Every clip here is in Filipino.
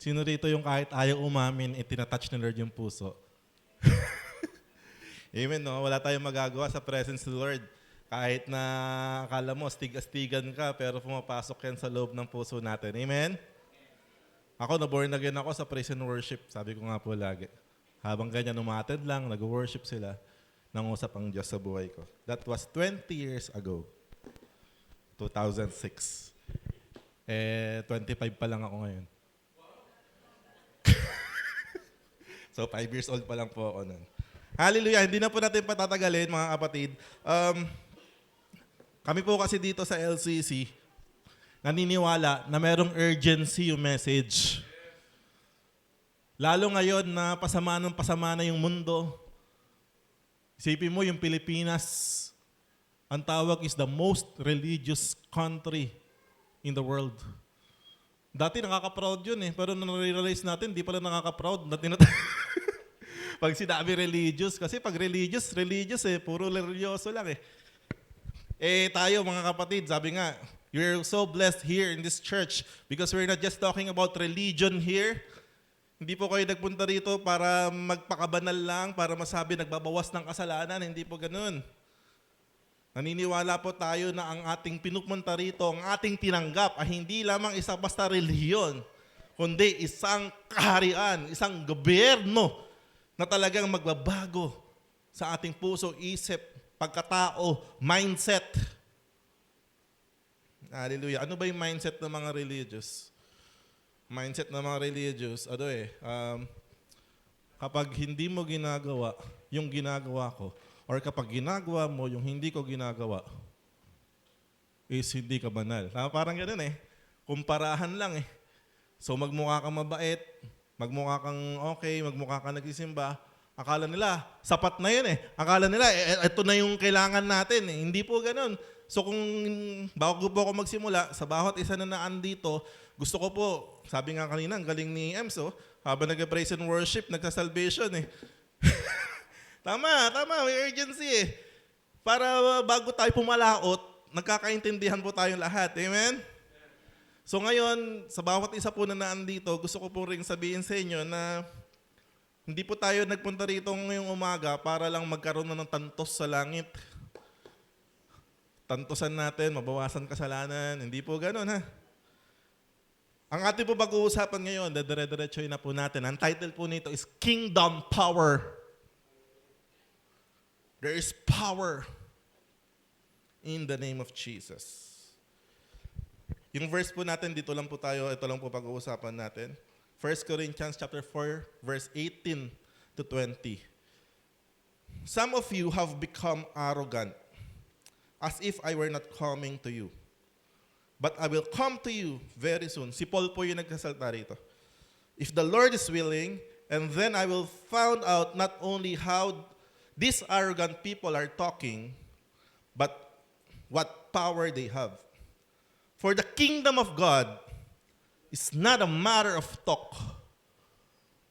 Sino rito yung kahit ayaw umamin, tinatouch ni Lord yung puso? Amen, no? Wala tayong magagawa sa presence ng Lord. Kahit na akala mo, astig-astigan ka, pero pumapasok yan sa loob ng puso natin. Amen? Ako, na-born again ako sa praise and worship. Sabi ko nga po lagi. Habang ganyan, umatid lang, nag-worship sila, nangusap ang Diyos sa buhay ko. That was 20 years ago. 2006. 25 pa lang ako ngayon. So, 5 years old pa lang po ako nun. Hallelujah. Hindi na po natin patatagalin, mga kapatid. Kami po kasi dito sa LCC, naniniwala na merong urgency yung message. Lalo ngayon na pasama na yung mundo. Isipin mo yung Pilipinas, ang tawag is the most religious country in the world. Dati nakaka-proud yun pero na-realize natin, di pala nakaka-proud. Pag sinabi religious, kasi pag religious puro religyoso lang tayo mga kapatid, sabi nga, we're so blessed here in this church because we're not just talking about religion here. Hindi po kayo nagpunta rito para magpakabanal lang, para masabi nagbabawas ng kasalanan. Hindi po ganun. Naniniwala po tayo na ang ating pinupunta rito, ang ating tinanggap ay hindi lamang isang basta relihiyon, kundi isang kaharian, isang gobyerno na talagang magbabago sa ating puso, isip, pagkatao, mindset. Hallelujah. Ano ba yung mindset ng mga religious? Mindset ng mga religious, kapag hindi mo ginagawa yung ginagawa ko, or kapag ginagawa mo yung hindi ko ginagawa, is hindi ka banal. Parang ganun kumparahan lang So magmukha kang mabait, magmukha kang okay, magmukha kang nagsisimba, akala nila, sapat na yun Akala nila, ito na yung kailangan natin Hindi po ganun. So kung bago po ako magsimula, sa bawat isa na naandito, gusto ko po, sabi nga kanina, ang galing ni Ems, habang nag-praise and worship, nagsa-salvation Tama, may urgency Para bago tayo pumalaot, nagkakaintindihan po tayong lahat. Amen? So ngayon, sa bawat isa po na naandito, gusto ko po rin sabihin sa inyo na hindi po tayo nagpunta rito ngayong umaga para lang magkaroon ng tantos sa langit. Tantosan natin, mabawasan kasalanan. Hindi po ganun Ang ating po pag-uusapan ngayon, dadire-diretsoy na po natin. Ang title po nito is Kingdom Power. There is power in the name of Jesus. Yung verse po natin, ito lang po pag-uusapan natin. 1 Corinthians chapter 4, verse 18 to 20. Some of you have become arrogant, as if I were not coming to you. But I will come to you very soon. Si Paul po yung nagsasalta rito. If the Lord is willing, and then I will find out not only how these arrogant people are talking, but what power they have. For the kingdom of God is not a matter of talk,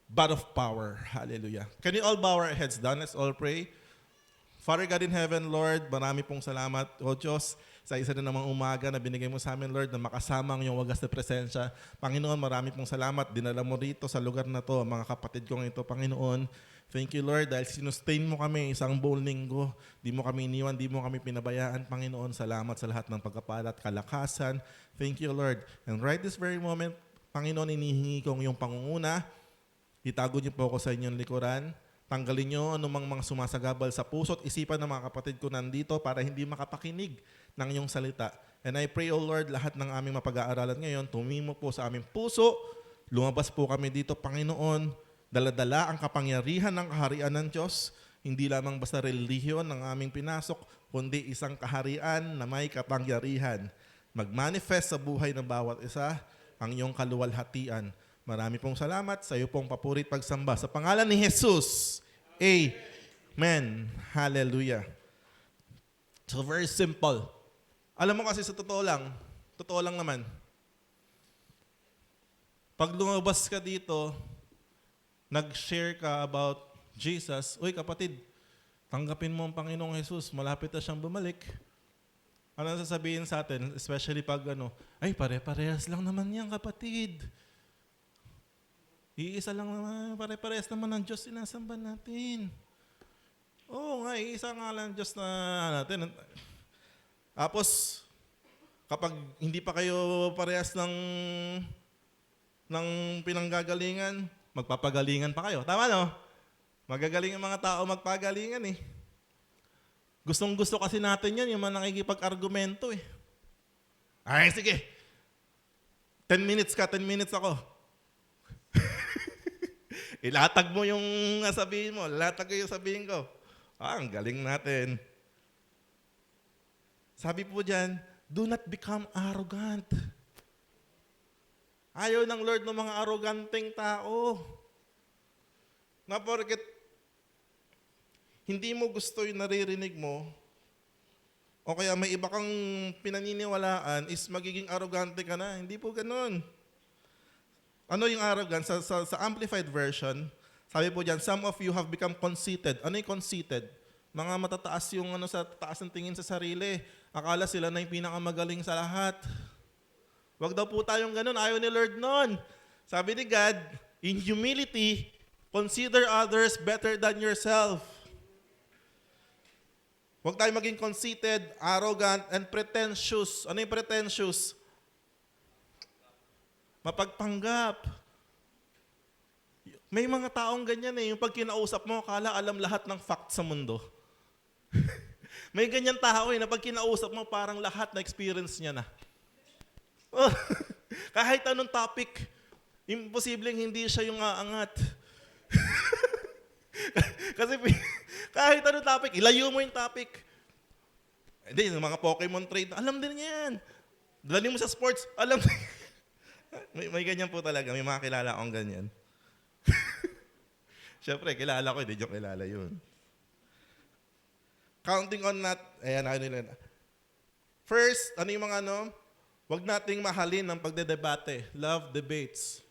but of power. Hallelujah. Can you all bow our heads down? Let's all pray. Father God in heaven, Lord, marami pong salamat, O Diyos, sa isa na namang umaga na binigay mo sa amin, Lord, na makasama ang iyong wagas na presensya. Panginoon, marami pong salamat. Dinala mo rito sa lugar na to, mga kapatid kong ito, Panginoon. Thank you, Lord, dahil sinustain mo kami isang buong linggo. Di mo kami iniwan, di mo kami pinabayaan, Panginoon. Salamat sa lahat ng pagkapalat, kalakasan. Thank you, Lord. And right this very moment, Panginoon, inihingi kong iyong pangunguna. Itago niyo po ako sa inyong likuran. Tanggalin niyo anumang mga sumasagabal sa puso at isipan ng mga kapatid ko nandito para hindi makapakinig ng iyong salita. And I pray, O Lord, lahat ng aming mapag-aaralan ngayon, tumimo po sa aming puso. Lumabas po kami dito, Panginoon. Daladala ang kapangyarihan ng kaharian ng Diyos. Hindi lamang basta relihiyon ng aming pinasok, kundi isang kaharian na may kapangyarihan. Mag-manifest sa buhay ng bawat isa ang iyong kaluwalhatian. Marami pong salamat sa iyo pong papurit pagsamba. Sa pangalan ni Jesus, Amen. Hallelujah. So very simple. Alam mo kasi sa totoo lang naman, pag lumabas ka dito, nag-share ka about Jesus, uy kapatid, tanggapin mo ang Panginoong Jesus, malapit na siyang bumalik. Ano sasabihin sa atin, especially pag ay pare-parehas lang naman yan kapatid. Iisa lang naman, pare-parehas naman ng Diyos sinasamba natin. Oo nga, iisa nga lang Diyos na natin. Tapos, kapag hindi pa kayo parehas ng pinanggagalingan, magpapagalingan pa kayo. Tama no? Magagaling ang mga tao magpagalingan eh. Gustong-gusto kasi natin yan, yung mga nakikipag-argumento eh. Ay, sige. 10 minutes ka, 10 minutes ako. Ilatag mo yung sabihin mo, ilatag ko yung sabihin ko. Ang galing natin. Sabi po dyan, do not become arrogant. Ayaw ng Lord ng mga arroganteng tao. Na porket hindi mo gusto yung naririnig mo, o kaya may iba kang pinaniniwalaan, is magiging arrogante ka na. Hindi po ganun. Ano yung arrogance? Sa Amplified Version, sabi po dyan, some of you have become conceited. Ano yung conceited? Mga matataas yung sa taas ng tingin sa sarili. Akala sila na yung pinakamagaling sa lahat. Wag daw po tayong ganun. Ayaw ni Lord nun. Sabi ni God, in humility, consider others better than yourself. Huwag tayo maging conceited, arrogant, and pretentious. Ano yung pretentious? Mapagpanggap. May mga taong ganyan eh. Yung pag kinausap mo, akala alam lahat ng fact sa mundo. May ganyan tao eh, na pag kinausap mo, parang lahat na experience niya na. Kahit anong topic, imposibleng hindi siya yung aangat. Kasi kahit anong topic, ilayo mo yung topic. Hindi, yung mga Pokemon trade, alam din niya yan. Dalhin mo sa sports, alam din. May ganyan po talaga, may mga kilala akong ganyan. Siyempre, kilala ko, hindi nyo kilala yun. Counting on that, ayan, ano nila. First, ano yung mga huwag nating mahalin ang pagdedebate. Love debates.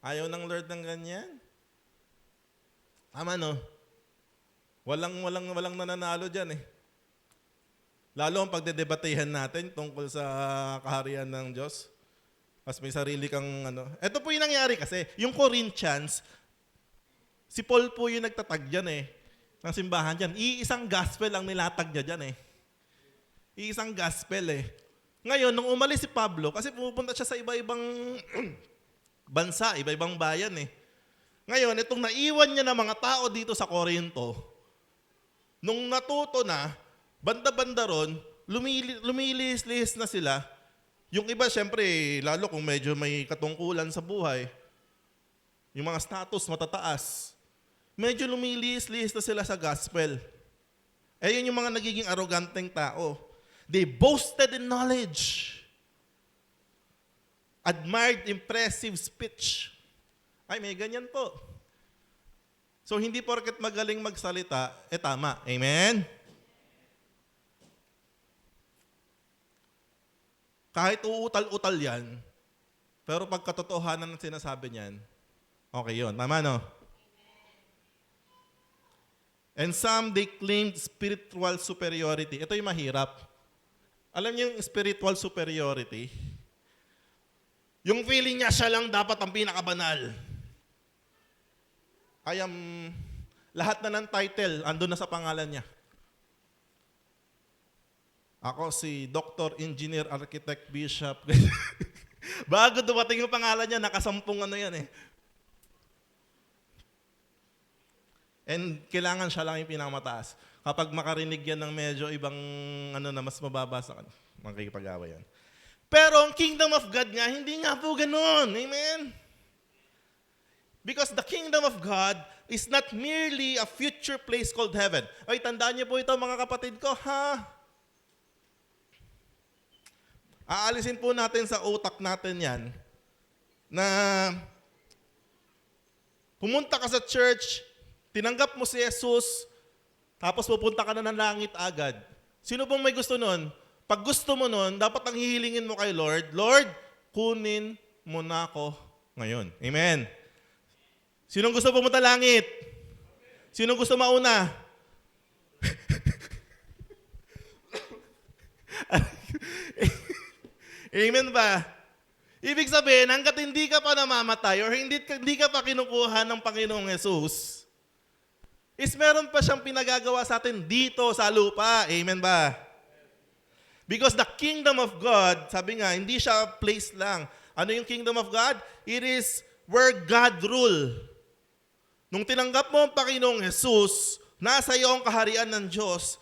Ayaw ng Lord ng ganyan. Tama no? Walang nananalo dyan eh. Lalo ang pagdedebatehan natin tungkol sa kaharian ng Diyos. Mas may sarili kang Ito po yung nangyari kasi. Yung Corinthians, si Paul po yung nagtatag dyan eh. Ng simbahan dyan. Iisang gospel ang nilatag niya dyan eh. Iisang gospel eh. Ngayon, nung umalis si Pablo, kasi pupunta siya sa iba-ibang bansa, iba-ibang bayan eh. Ngayon, itong naiwan niya ng mga tao dito sa Corinto, nung natuto na, banda-banda ron, lumilihis-lihis na sila. Yung iba, syempre, lalo kung medyo may katungkulan sa buhay, yung mga status matataas, medyo lumilihis-lihis na sila sa gospel. Yun yung mga nagiging arroganteng tao. They boasted in knowledge. Admired impressive speech. Ay, may ganyan po. So, hindi porket magaling magsalita, tama. Amen? Kahit uutal-utal yan, pero pag katotohanan ng sinasabi niyan, okay yun. Tama, no? And some, they claimed spiritual superiority. Ito yung mahirap. Alam niyo yung spiritual superiority? Yung feeling niya, siya lang dapat ang pinakabanal. Lahat na ng title, andun na sa pangalan niya. Ako si Dr. Engineer, Architect, Bishop. Bago dumating yung pangalan niya, nakasampung yan eh. And kailangan siya lang yung pinakamataas. Kapag makarinig yan ng medyo ibang na mas mababa sa kanya, makikipag-away yan. Pero ang kingdom of God nga, hindi nga po ganun. Amen? Because the kingdom of God is not merely a future place called heaven. Ay, tandaan niyo po ito mga kapatid ko, ha? Aalisin po natin sa utak natin yan na pumunta ka sa church, tinanggap mo si Jesus, tapos pupunta ka na ng langit agad. Sino pong may gusto nun? Pag gusto mo nun, dapat ang hihilingin mo kay Lord, Lord, kunin mo na ako ngayon. Amen. Sinong gusto pumunta langit? Sinong gusto mauna? Amen ba? Ibig sabihin, hanggat hindi ka pa namamatay or hindi ka pa kinukuha ng Panginoong Jesus, is meron pa siyang pinagagawa sa atin dito sa lupa. Amen ba? Because the kingdom of God, sabi nga, hindi siya place lang. Ano yung kingdom of God? It is where God rule. Nung tinanggap mo ang Panginoong Jesus, nasa iyo ang kaharian ng Diyos.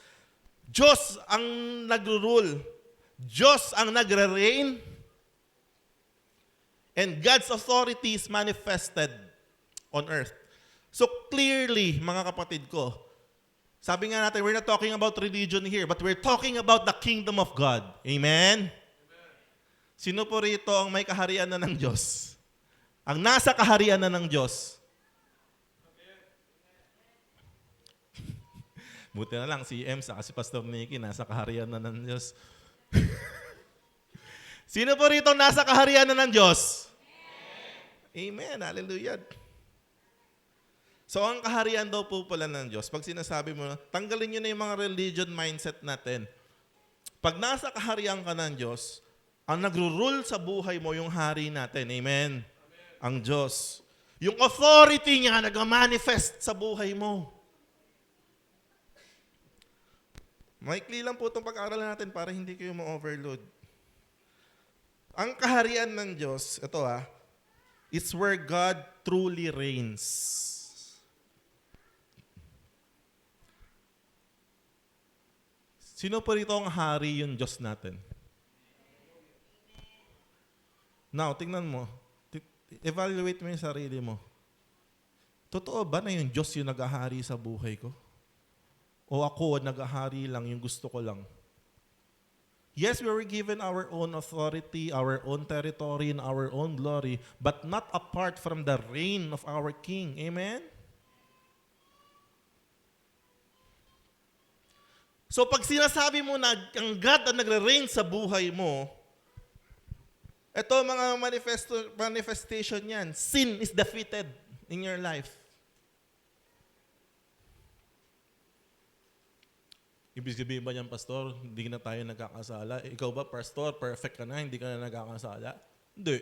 Diyos ang nagro-rule. Diyos ang nagre-reign. And God's authority is manifested on earth. So clearly, mga kapatid ko, sabi nga natin, we're not talking about religion here, but we're talking about the kingdom of God. Amen? Sino po rito ang may kaharian na ng Diyos? Ang nasa kaharian na ng Diyos? Buti na lang si Ems, si Pastor Nicky, nasa kaharian na ng Diyos. Sino po rito nasa kaharian na ng Diyos? Amen. Hallelujah. So, ang kaharian daw po pala ng Diyos, pag sinasabi mo, tanggalin nyo na yung mga religion mindset natin. Pag nasa kaharian ka ng Diyos, ang nagro-rule sa buhay mo yung hari natin. Amen. Ang Diyos. Yung authority niya nag-manifest sa buhay mo. Maikli lang po itong pag-aaralan natin para hindi kayo ma-overload. Ang kaharian ng Diyos, ito it's where God truly reigns. Sino po rito ang hari yung Diyos natin? Now, tingnan mo. Evaluate mo yung sarili mo. Totoo ba na yung Diyos yung nag-ahari sa buhay ko? O ako nag-ahari lang, yung gusto ko lang? Yes, we were given our own authority, our own territory, and our own glory, but not apart from the reign of our King. Amen? So pag sinasabi mo na ang God ang nagre-reign sa buhay mo, ito mga manifestation yan. Sin is defeated in your life. Ibig sabihin ba niyan, Pastor, hindi na tayo nagkakasala? Ikaw ba, Pastor, perfect ka na, hindi ka na nagkakasala? Hindi.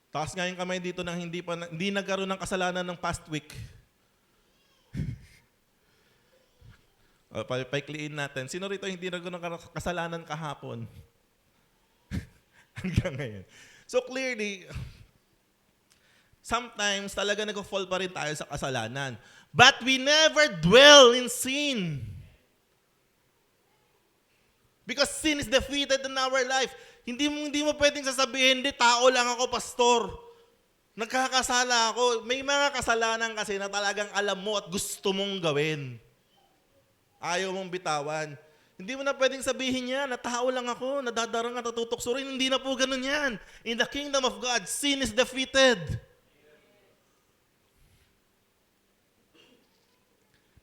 Taas nga yung kamay dito nang hindi nagkaroon ng kasalanan ng past week. Paikliin natin. Sino rito hindi nagkaroon ng kasalanan kahapon? Hanggang ngayon. So clearly, sometimes talaga nag-fall pa rin tayo sa kasalanan. But we never dwell in sin. Because sin is defeated in our life. Hindi mo pwedeng sasabihin, hindi, tao lang ako, pastor. Nagkakasala ako. May mga kasalanan kasi na talagang alam mo at gusto mong gawin. Ayaw mong bitawan. Hindi mo na pwedeng sabihin yan, na tao lang ako, nadadarang at natutokso rin. Hindi na po ganun yan. In the kingdom of God, sin is defeated.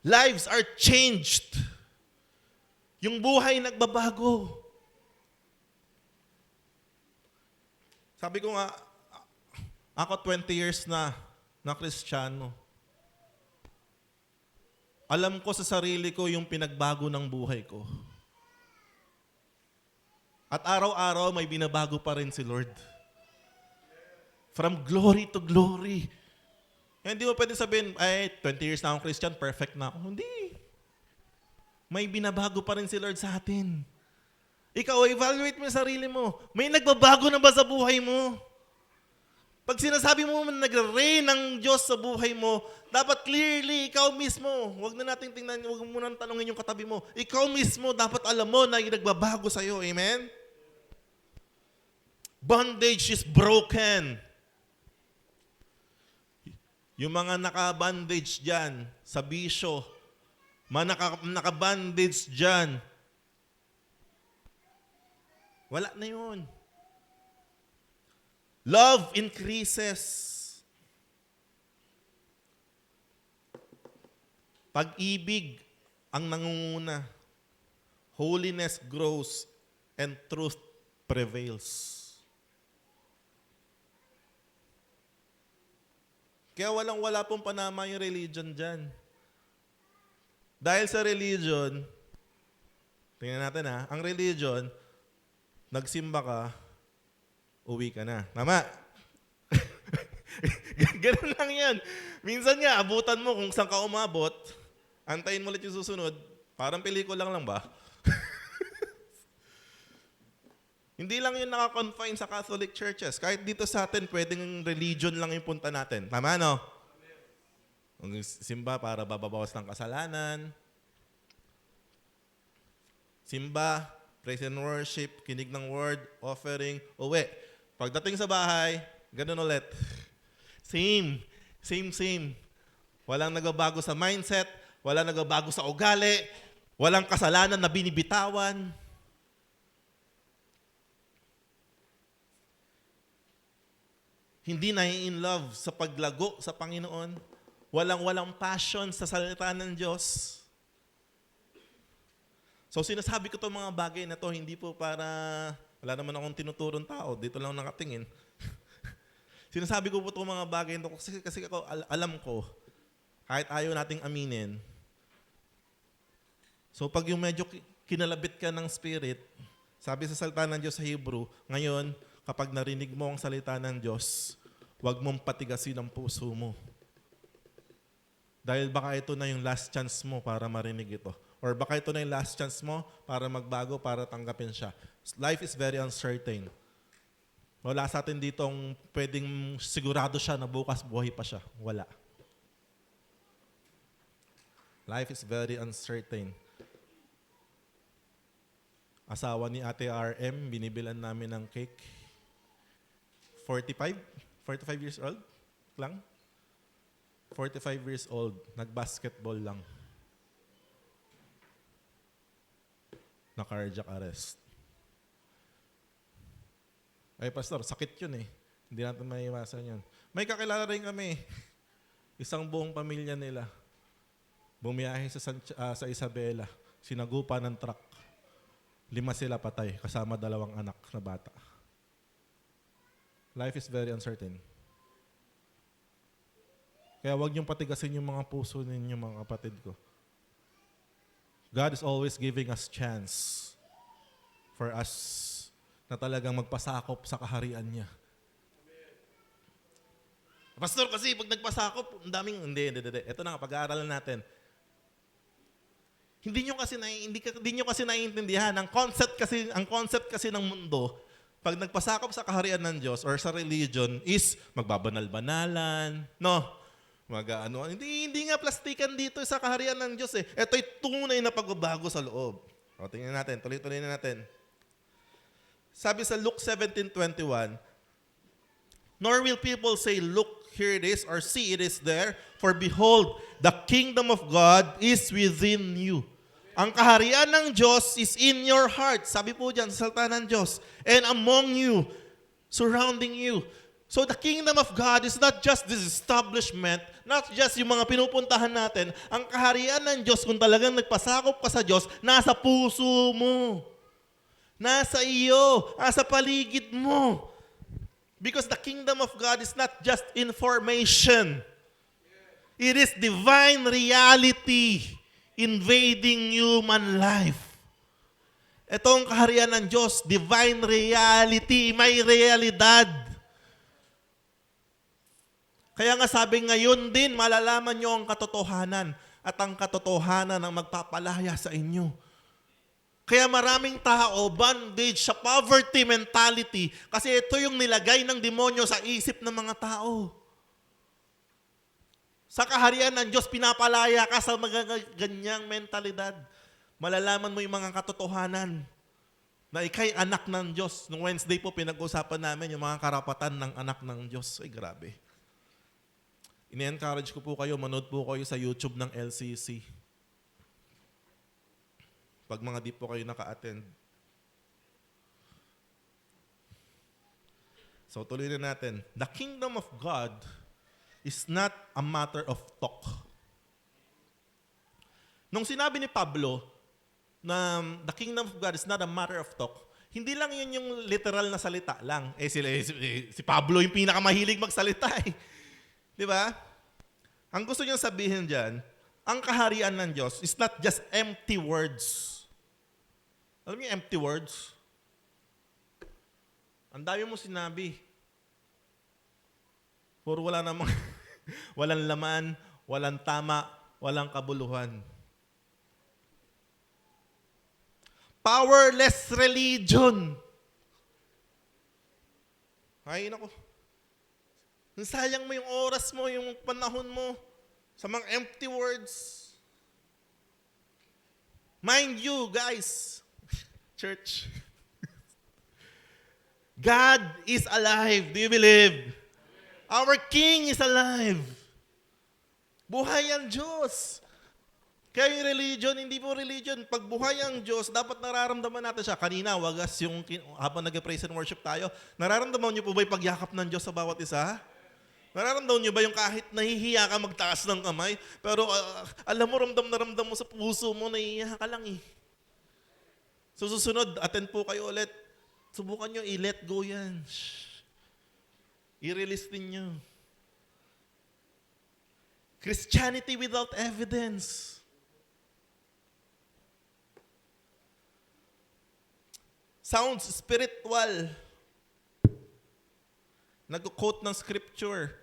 Lives are changed. Yung buhay nagbabago. Sabi ko nga, ako 20 years na Kristiyano. Alam ko sa sarili ko yung pinagbago ng buhay ko. At araw-araw may binabago pa rin si Lord. From glory to glory. Hindi mo pwede sabihin, 20 years na akong Christian, perfect na ako. Hindi. May binabago pa rin si Lord sa atin. Ikaw, evaluate mo yung sarili mo. May nagbabago na ba sa buhay mo? Pag sinasabi mo nagre-reign ng Diyos sa buhay mo, dapat clearly, ikaw mismo, huwag na natin tingnan, huwag mo nang tanongin yung katabi mo. Ikaw mismo, dapat alam mo na yung nagbabago sa'yo. Amen? Bondage is broken. Yung mga naka-bandage dyan sa bisyo, mga naka-bandage dyan, wala na yun. Love increases. Pag-ibig ang nangunguna. Holiness grows and truth prevails. Kaya walang-wala pong panama yung religion dyan. Dahil sa religion, tingnan natin ang religion, nagsimba ka, uwi ka na. Tama? Ganun lang yan. Minsan nga, abutan mo kung saan ka umabot, antayin mo ulit yung susunod, parang pelikula lang ba? Hindi lang yun nakakonfine sa Catholic churches. Kahit dito sa atin, pwedeng religion lang yung punta natin. Tama, no? Simba para bababawas ng kasalanan. Simba, praise and worship, kinig ng word, offering, uwi. Pagdating sa bahay, ganun ulit. Same. Walang nagbabago sa mindset, walang nagbabago sa ugali, walang kasalanan na binibitawan. Hindi na in love sa paglago sa Panginoon. Walang passion sa salita ng Diyos. So sinasabi ko itong mga bagay na to, hindi po para, wala naman akong tinuturong tao, dito lang nakatingin. Sinasabi ko po itong mga bagay na to kasi ako alam ko, kahit ayaw nating aminin. So pag yung medyo kinalabit ka ng spirit, sabi sa salita ng Diyos sa Hebrew, ngayon, kapag narinig mo ang salita ng Diyos, huwag mong patigasin ang puso mo. Dahil baka ito na yung last chance mo para marinig ito. Or baka ito na yung last chance mo para magbago, para tanggapin siya. Life is very uncertain. Wala sa atin ditong pwedeng sigurado siya na bukas buhay pa siya. Wala. Life is very uncertain. Asawa ni Ate RM, binibilan namin ng cake. 45 years old lang. 45 years old, nag-basketball lang. Na-cardiac arrest. Ay, pastor, sakit yun eh. Hindi natin maiwasan yun. May kakilala rin kami. Isang buong pamilya nila. Bumiyahe sa Isabela. Sinagupa ng truck. 5 sila patay, kasama 2 anak na bata. Life is very uncertain. Kaya huwag niyong patigasin yung mga puso ninyo, mga kapatid ko. God is always giving us chance for us na talagang magpasakop sa kaharian niya. Pastor, kasi pag nagpasakop, ang daming, hindi. Ito na nga, pag-aaralan natin. Hindi nyo kasi naiintindihan. Ang concept kasi ng mundo, pag nagpasakop sa kaharian ng Diyos or sa religion is magbabanal-banalan, no? Hindi nga plastikan dito sa kaharian ng Diyos eh. Ito'y tunay na pagbabago sa loob. O, tingnan natin, tuloy-tuloy na natin. Sabi sa Luke 17:21, nor will people say, look, here it is, or see, it is there, for behold, the kingdom of God is within you. Ang kaharian ng Diyos is in your heart. Sabi po dyan sa salita ng Diyos. And among you, surrounding you. So the kingdom of God is not just this establishment, not just yung mga pinupuntahan natin. Ang kaharian ng Diyos, kung talagang nagpasakop ka sa Diyos, nasa puso mo. Nasa iyo, nasa paligid mo. Because the kingdom of God is not just information. It is divine reality invading human life. Itong kaharian ng Diyos, divine reality, may realidad. Kaya nga sabi ngayon din, malalaman nyo ang katotohanan at ang katotohanan ang magpapalaya sa inyo. Kaya maraming tao, bondage sa poverty mentality kasi ito yung nilagay ng demonyo sa isip ng mga tao. Sa kaharian ng Diyos, pinapalaya ka sa mga ganyang mentalidad. Malalaman mo yung mga katotohanan na ikay anak ng Diyos. Noong Wednesday po, pinag-usapan namin yung mga karapatan ng anak ng Diyos. Ay, grabe. Ini-encourage ko po kayo, manood po kayo sa YouTube ng LCC. Pag mga di po kayo naka-attend. So tuloy na natin. The kingdom of God is not a matter of talk. Nung sinabi ni Pablo na the kingdom of God is not a matter of talk, hindi lang yun yung literal na salita lang. Si Pablo yung pinakamahilig magsalita eh. Di ba? Ang gusto niyang sabihin dyan, ang kaharian ng Diyos is not just empty words. Alam niyo empty words? Ang dami mo sinabi. Puro wala namang, walang laman, walang tama, walang kabuluhan. Powerless religion. Ay, nako. Sayang mo yung oras mo, yung panahon mo sa mga empty words. Mind you, guys, church, God is alive. Do you believe? Our King is alive. Buhay ang Diyos. Kaya yung religion, hindi po religion. Pag buhay ang Diyos, dapat nararamdaman natin siya. Kanina, wagas yung, habang nag-praise and worship tayo, nararamdaman niyo po ba yung pagyakap ng Diyos sa bawat isa? Nararamdaman niyo ba yung kahit nahihiya ka magtaas ng kamay, pero alam mo, ramdam na ramdam mo sa puso mo, nahihiya ka lang eh. So susunod, attend po kayo ulit. Subukan nyo, i-let go yan. I-release ninyo. Christianity without evidence. Sounds spiritual. Nag-quote ng scripture.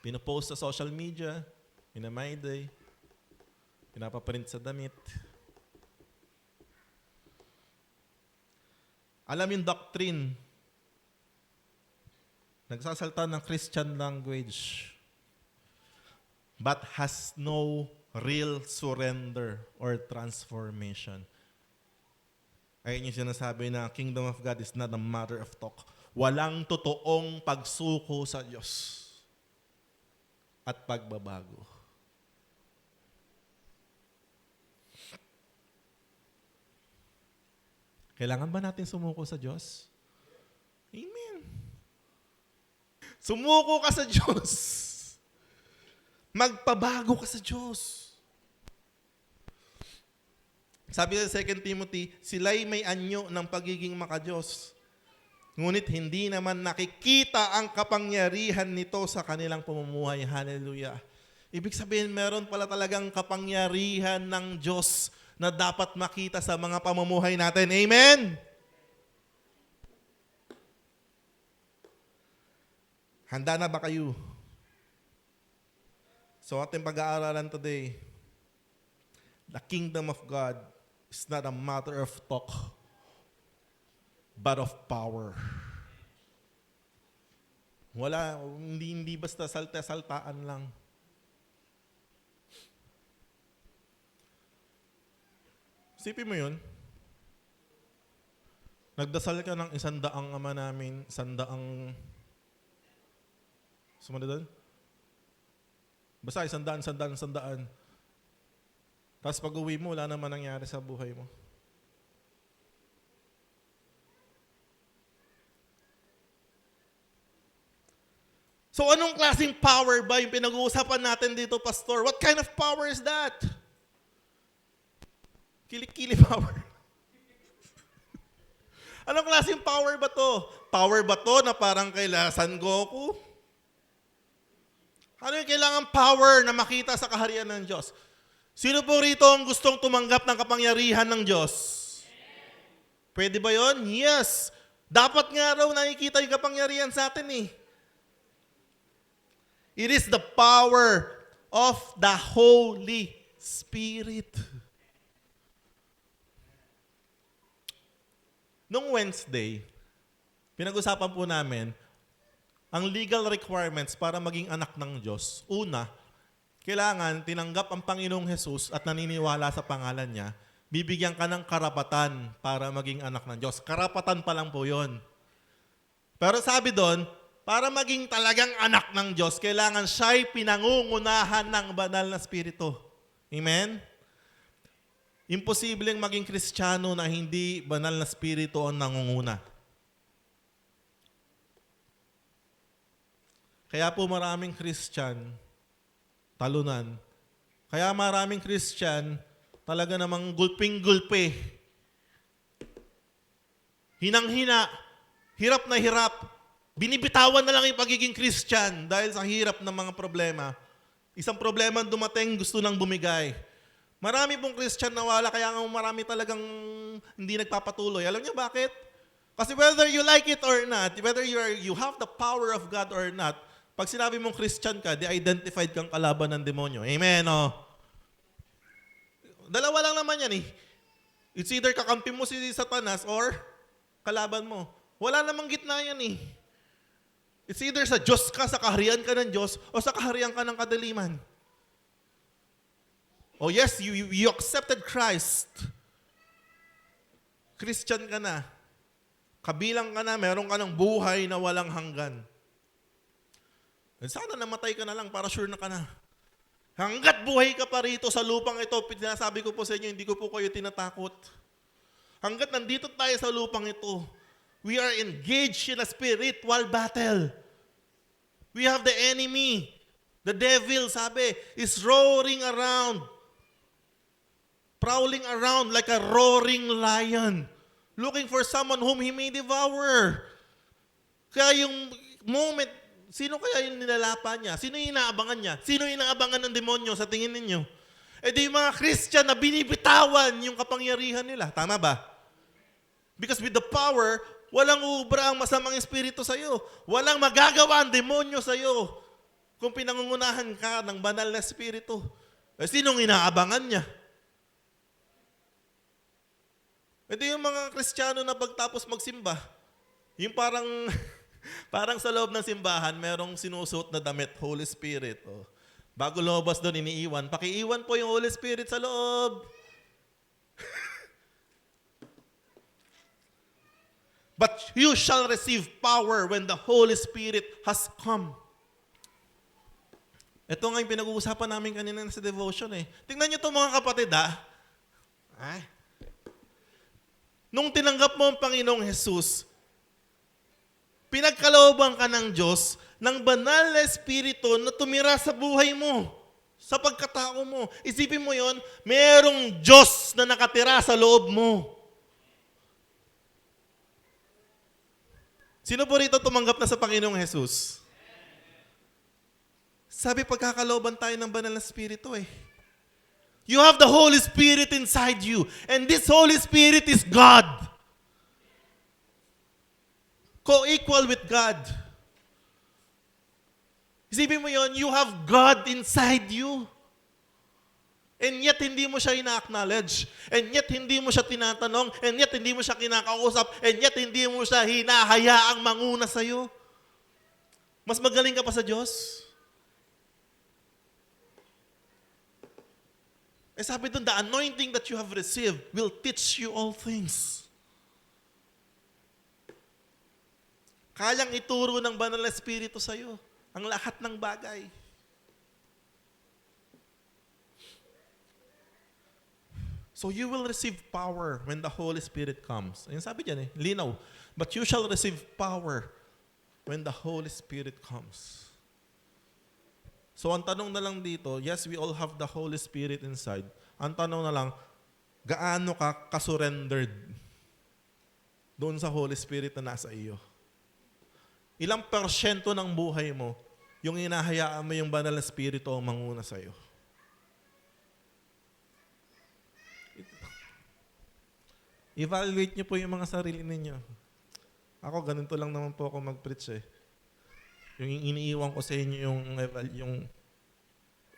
Pinopost sa social media, pinamay-day, pinapaprint sa damit. Alam yung doctrine. Nagsasalta ng Christian language, but has no real surrender or transformation. Ayun yung sinasabi na kingdom of God is not a matter of talk. Walang totoong pagsuko sa Diyos at pagbabago. Kailangan ba natin sumuko sa Diyos? Amen. Sumuko ka sa Diyos. Magpabago ka sa Diyos. Sabi sa 2 Timothy, sila'y may anyo ng pagiging makadiyos. Ngunit hindi naman nakikita ang kapangyarihan nito sa kanilang pamumuhay. Hallelujah. Ibig sabihin, meron pala talagang kapangyarihan ng Diyos na dapat makita sa mga pamumuhay natin. Amen? Handa na ba kayo? So ating pag-aaralan today, the kingdom of God is not a matter of talk, but of power. Wala, hindi basta salta-saltaan lang. Isipin mo yun. Nagdasal ka ng 100 ama namin, 100 sumunod doon? Basta 100. Tapos pag uwi mo, wala naman nangyari sa buhay mo. So anong klaseng power ba yung pinag-uusapan natin dito, Pastor? What kind of power is that? Kilikili power. Anong klaseng power ba to? Power ba to na parang kaila San Goku? Ano yung kailangan power na makita sa kaharian ng Diyos? Sino po rito ang gustong tumanggap ng kapangyarihan ng Diyos? Pwede ba yon? Yes. Dapat nga raw nakikita yung kapangyarihan sa atin eh. It is the power of the Holy Spirit. Nung Wednesday, pinag-usapan po namin ang legal requirements para maging anak ng Diyos. Una, kailangan tinanggap ang Panginoong Jesus at naniniwala sa pangalan niya, bibigyan ka ng karapatan para maging anak ng Diyos. Karapatan pa lang po yun. Pero sabi doon, para maging talagang anak ng Diyos, kailangan siya'y pinangungunahan ng banal na Espiritu. Amen? Imposibleng maging Kristiyano na hindi banal na Espiritu ang nangunguna. Kaya po maraming Christian, talunan. Kaya maraming Christian, talaga namang gulping-gulpe. Hinang-hina, hirap na hirap. Binibitawan na lang yung pagiging Christian dahil sa hirap ng mga problema. Isang problema dumating, gusto nang bumigay. Marami pong Christian na wala, kaya nga marami talagang hindi nagpapatuloy. Alam niyo bakit? Kasi whether you like it or not, whether you have the power of God or not, pag sinabi mong Christian ka, di-identified kang kalaban ng demonyo. Amen, oh. Dalawa lang naman yan eh. It's either kakampi mo si Satanas or kalaban mo. Wala namang gitna yan eh. It's either sa Diyos ka, sa kaharian ka ng Diyos, o sa kaharian ka ng kadaliman. Oh yes, you accepted Christ. Christian ka na. Kabilang ka na, meron ka ng buhay na walang hanggan. Sana namatay ka na lang para sure na ka na. Hanggat buhay ka pa rito sa lupang ito, sinasabi ko po sa inyo, hindi ko po kayo tinatakot. Hanggat nandito tayo sa lupang ito, we are engaged in a spiritual battle. We have the enemy. The devil, sabi, is roaring around. Prowling around like a roaring lion. Looking for someone whom he may devour. Kaya yung moment, sino kaya yung nilalapan niya? Sino yung inaabangan niya? Sino yung inaabangan ng demonyo sa tingin ninyo? Eh di yung mga Christian na binibitawan yung kapangyarihan nila. Tama ba? Because with the power, walang ubra ang masamang espiritu sa'yo. Walang magagawa ang demonyo sa'yo kung pinangungunahan ka ng banal na espiritu. Eh sinong inaabangan niya? Ito yung mga Kristiyano na pagtapos magsimba, yung parang, parang sa loob ng simbahan, merong sinusuot na damit, Holy Spirit. Oh. Bago lumabas doon, iniiwan. Pakiiwan po yung Holy Spirit sa loob. But you shall receive power when the Holy Spirit has come. Ito nga yung pinag-uusapan namin kanina sa devotion eh. Tingnan nyo ito mga kapatid Ay. Nung tinanggap mo ang Panginoong Jesus, pinagkalooban ka ng Diyos ng banal na espiritu na tumira sa buhay mo, sa pagkatao mo. Isipin mo yon, mayroong Diyos na nakatira sa loob mo. Sino po rito tumanggap na sa Panginoong Jesus? Sabi, pagkakalooban tayo ng banal na espiritu eh. You have the Holy Spirit inside you. And this Holy Spirit is God. Co-equal with God. Isipin mo yon, you have God inside you. And yet, hindi mo siya ina-acknowledge. And yet, hindi mo siya tinatanong. And yet, hindi mo siya kinakausap. And yet, hindi mo siya hinahayaang manguna sa'yo. Mas magaling ka pa sa Diyos. Eh sabi doon, the anointing that you have received will teach you all things. Kayang ituro ng banal na espiritu sa'yo ang lahat ng bagay. So you will receive power when the Holy Spirit comes. Ayun sabi dyan linaw. But you shall receive power when the Holy Spirit comes. So ang tanong na lang dito, yes, we all have the Holy Spirit inside. Ang tanong na lang, gaano ka kasurrendered doon sa Holy Spirit na nasa iyo? Ilang porsyento ng buhay mo yung hinahayaan mo yung banal na espiritu ang manguna sa iyo? Evaluate niyo po yung mga sarili ninyo. Ako, ganito lang naman po ako mag-preach eh. Yung iniiwan ko sa inyo yung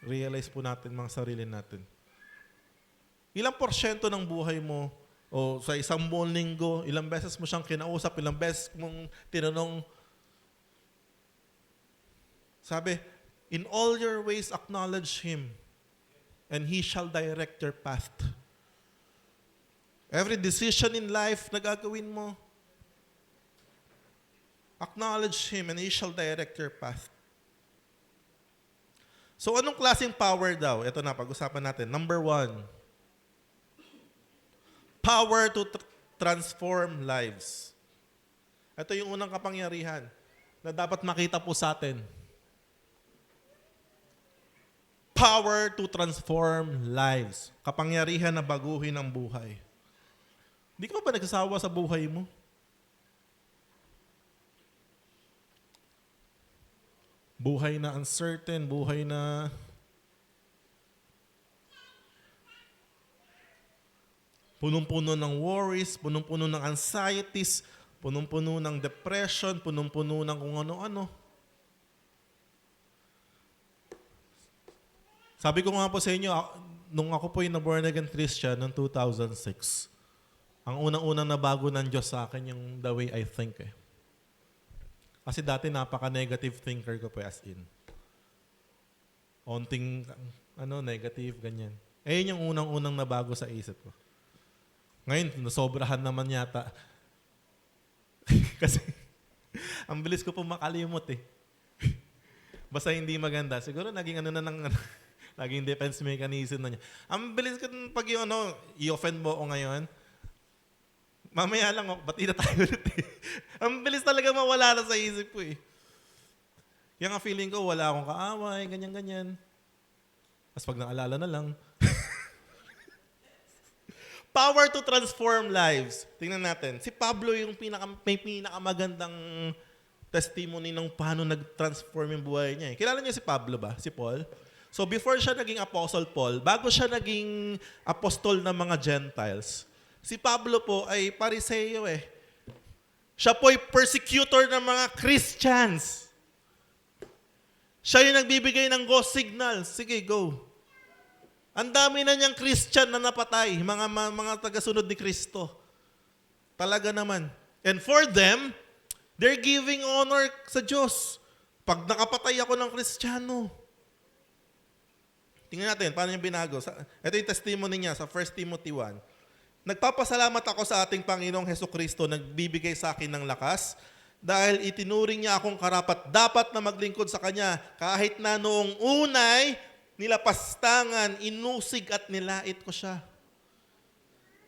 realize po natin mga sarili natin. Ilang porsyento ng buhay mo o sa isang buong linggo, ilang beses mo siyang kinausap, ilang beses mong tinanong. Sabi, in all your ways acknowledge Him and He shall direct your path. Every decision in life na gagawin mo, acknowledge Him and He shall direct your path. So anong klaseng power daw? Ito na, pag-usapan natin. Number 1, power to transform lives. Ito yung unang kapangyarihan na dapat makita po sa atin. Power to transform lives. Kapangyarihan na baguhin ang buhay. Hindi ka ba nagsasawa sa buhay mo? Buhay na uncertain, buhay na punong-puno ng worries, punong-puno ng anxieties, punong-puno ng depression, punong-puno ng kung ano-ano. Sabi ko nga po sa inyo, nung ako po yung na-born again Christian noong 2006, ang unang-unang nabago ng Diyos sa akin yung the way I think eh. Kasi dati napaka-negative thinker ko po as in. Onting, negative, ganyan. Yun yung unang-unang nabago sa isip ko. Ngayon, nasobrahan naman yata. Kasi, ang bilis ko po makalimot eh. Basta hindi maganda. Siguro naging naging defense mechanism na niya. Ang bilis ko pag yung i-offend mo ako ngayon, mamaya lang, bati na tayo ulit eh. Ang bilis talaga mawala na sa isip ko eh. Kaya nga feeling ko, wala akong kaaway, ganyan-ganyan. Tapos pag naalala na lang. Power to transform lives. Tingnan natin. Si Pablo yung may pinakamagandang testimony ng paano nag-transform yung buhay niya. Kilala niyo si Pablo ba? Si Paul? So before siya naging Apostle Paul, bago siya naging apostol ng mga Gentiles, si Pablo po ay Pariseo eh. Siya po ay persecutor ng mga Christians. Siya yung nagbibigay ng go signal. Sige, go. Ang dami na niyang Christian na napatay, mga tagasunod ni Kristo. Talaga naman. And for them, they're giving honor sa Diyos. Pag nakapatay ako ng Kristiyano. Tingnan natin, paano niya binago. Ito yung testimony niya sa 1 Timothy 1. Nagpapasalamat ako sa ating Panginoong Hesukristo, nagbibigay sa akin ng lakas, dahil itinuring niya akong karapat dapat na maglingkod sa Kanya, kahit na noong unay, nilapastangan, inusig at nilait ko siya.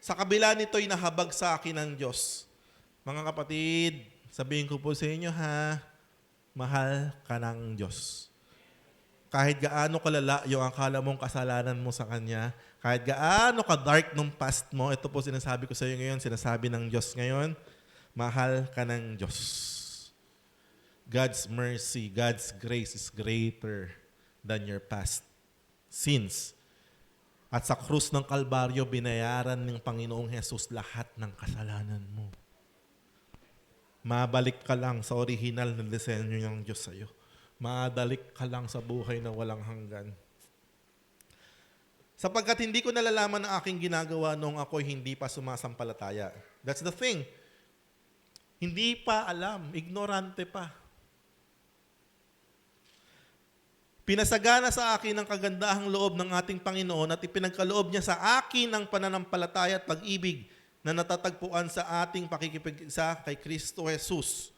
Sa kabila nito'y nahabag sa akin ng Diyos. Mga kapatid, sabihin ko po sa inyo mahal ka ng Diyos. Kahit gaano kalala yung akala mong kasalanan mo sa Kanya, kahit gaano ka-dark nung past mo, ito po sinasabi ko sa iyo ngayon, sinasabi ng Diyos ngayon, mahal ka ng Diyos. God's mercy, God's grace is greater than your past sins. At sa krus ng Kalbaryo, binayaran ng Panginoong Jesus lahat ng kasalanan mo. Mabalik ka lang sa original na disenyo ng Diyos sa iyo. Madalik ka lang sa buhay na walang hanggan. Sapagkat hindi ko nalalaman ang aking ginagawa noong ako'y hindi pa sumasampalataya. That's the thing. Hindi pa alam, ignorante pa. Pinasagana sa akin ang kagandahang loob ng ating Panginoon at ipinagkaloob niya sa akin ang pananampalataya at pag-ibig na natatagpuan sa ating pakikipag-isa kay Kristo Jesus.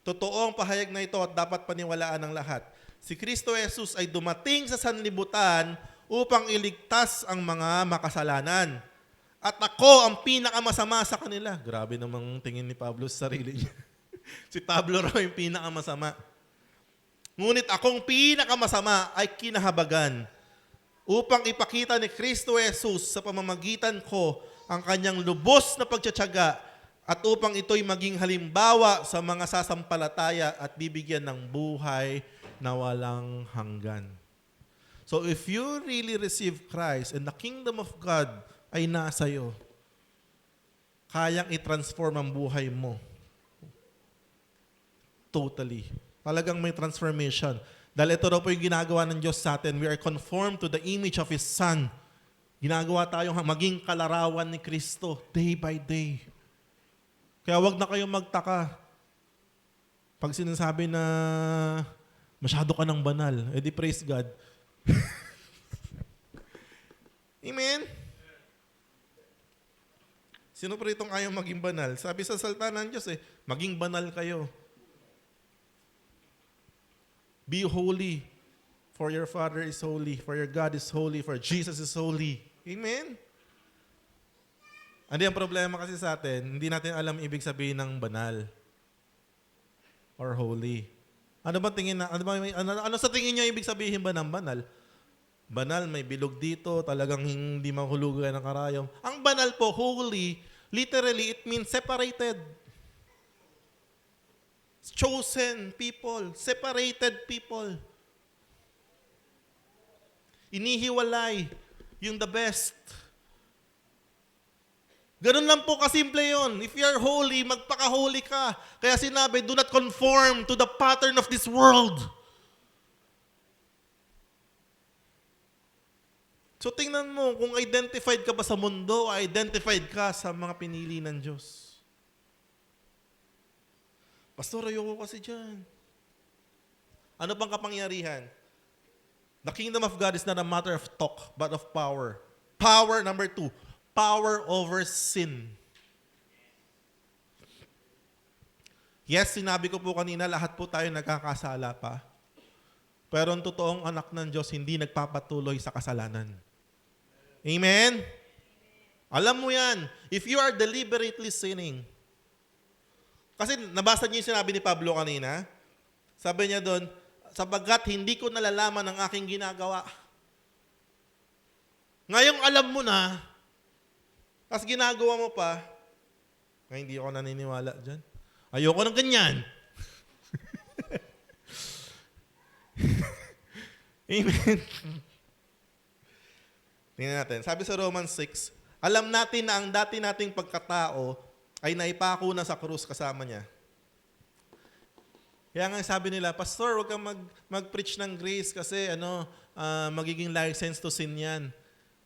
Totoo ang pahayag na ito at dapat paniwalaan ng lahat. Si Kristo Jesus ay dumating sa sanlibutan upang iligtas ang mga makasalanan. At ako ang pinakamasama sa kanila. Grabe namang tingin ni Pablo sa sarili niya. Si Pablo raw yung pinakamasama. Ngunit akong pinakamasama ay kinahabagan upang ipakita ni Kristo Jesus sa pamamagitan ko ang kanyang lubos na pagtsatsaga at upang ito'y maging halimbawa sa mga sasampalataya at bibigyan ng buhay na walang hanggan. So if you really receive Christ and the kingdom of God ay nasa iyo, kayang i-transform ang buhay mo. Totally. Talagang may transformation. Dahil ito raw po yung ginagawa ng Diyos sa atin. We are conformed to the image of His Son. Ginagawa tayong maging kalarawan ni Kristo day by day. Kaya wag na kayong magtaka. Pag sinasabi na masyado ka ng banal, edi praise God. Amen? Sino pa ritong ayaw maging banal? Sabi sa salita ng Diyos maging banal kayo. Be holy, for your Father is holy, for your God is holy, for Jesus is holy. Amen? Hindi, ang problema kasi sa atin, hindi natin alam ibig sabihin ng banal or holy. Ano sa tingin niyo ibig sabihin ba ng banal? Banal, may bilog dito, talagang hindi mahulugan ng karayom. Ang banal po, holy, literally, it means separated. Chosen people, separated people. Inihiwalay yung the best. Ganun lang po kasimple yun. If you are holy, magpaka-holy ka. Kaya sinabi, do not conform to the pattern of this world. So tingnan mo, kung identified ka ba sa mundo, identified ka sa mga pinili ng Diyos. Pastor, ayoko kasi dyan. Ano bang kapangyarihan? The kingdom of God is not a matter of talk, but of power. Power, number 2, power over sin. Yes, sinabi ko po kanina, lahat po tayo nagkakasala pa. Pero ang totoong anak ng Diyos, hindi nagpapatuloy sa kasalanan. Amen? Alam mo yan, if you are deliberately sinning, kasi nabasa niyo yung sinabi ni Pablo kanina, sabi niya doon, sapagkat hindi ko nalalaman ang aking ginagawa. Ngayong alam mo na, tapos ginagawa mo pa, hindi ako naniniwala dyan. Ayoko ng ganyan. Amen. Tingnan natin. Sabi sa Romans 6, alam natin na ang dati nating pagkatao ay naipako na sa krus kasama niya. Kaya nga sabi nila, Pastor, huwag kang mag-preach ng grace kasi magiging license to sin yan.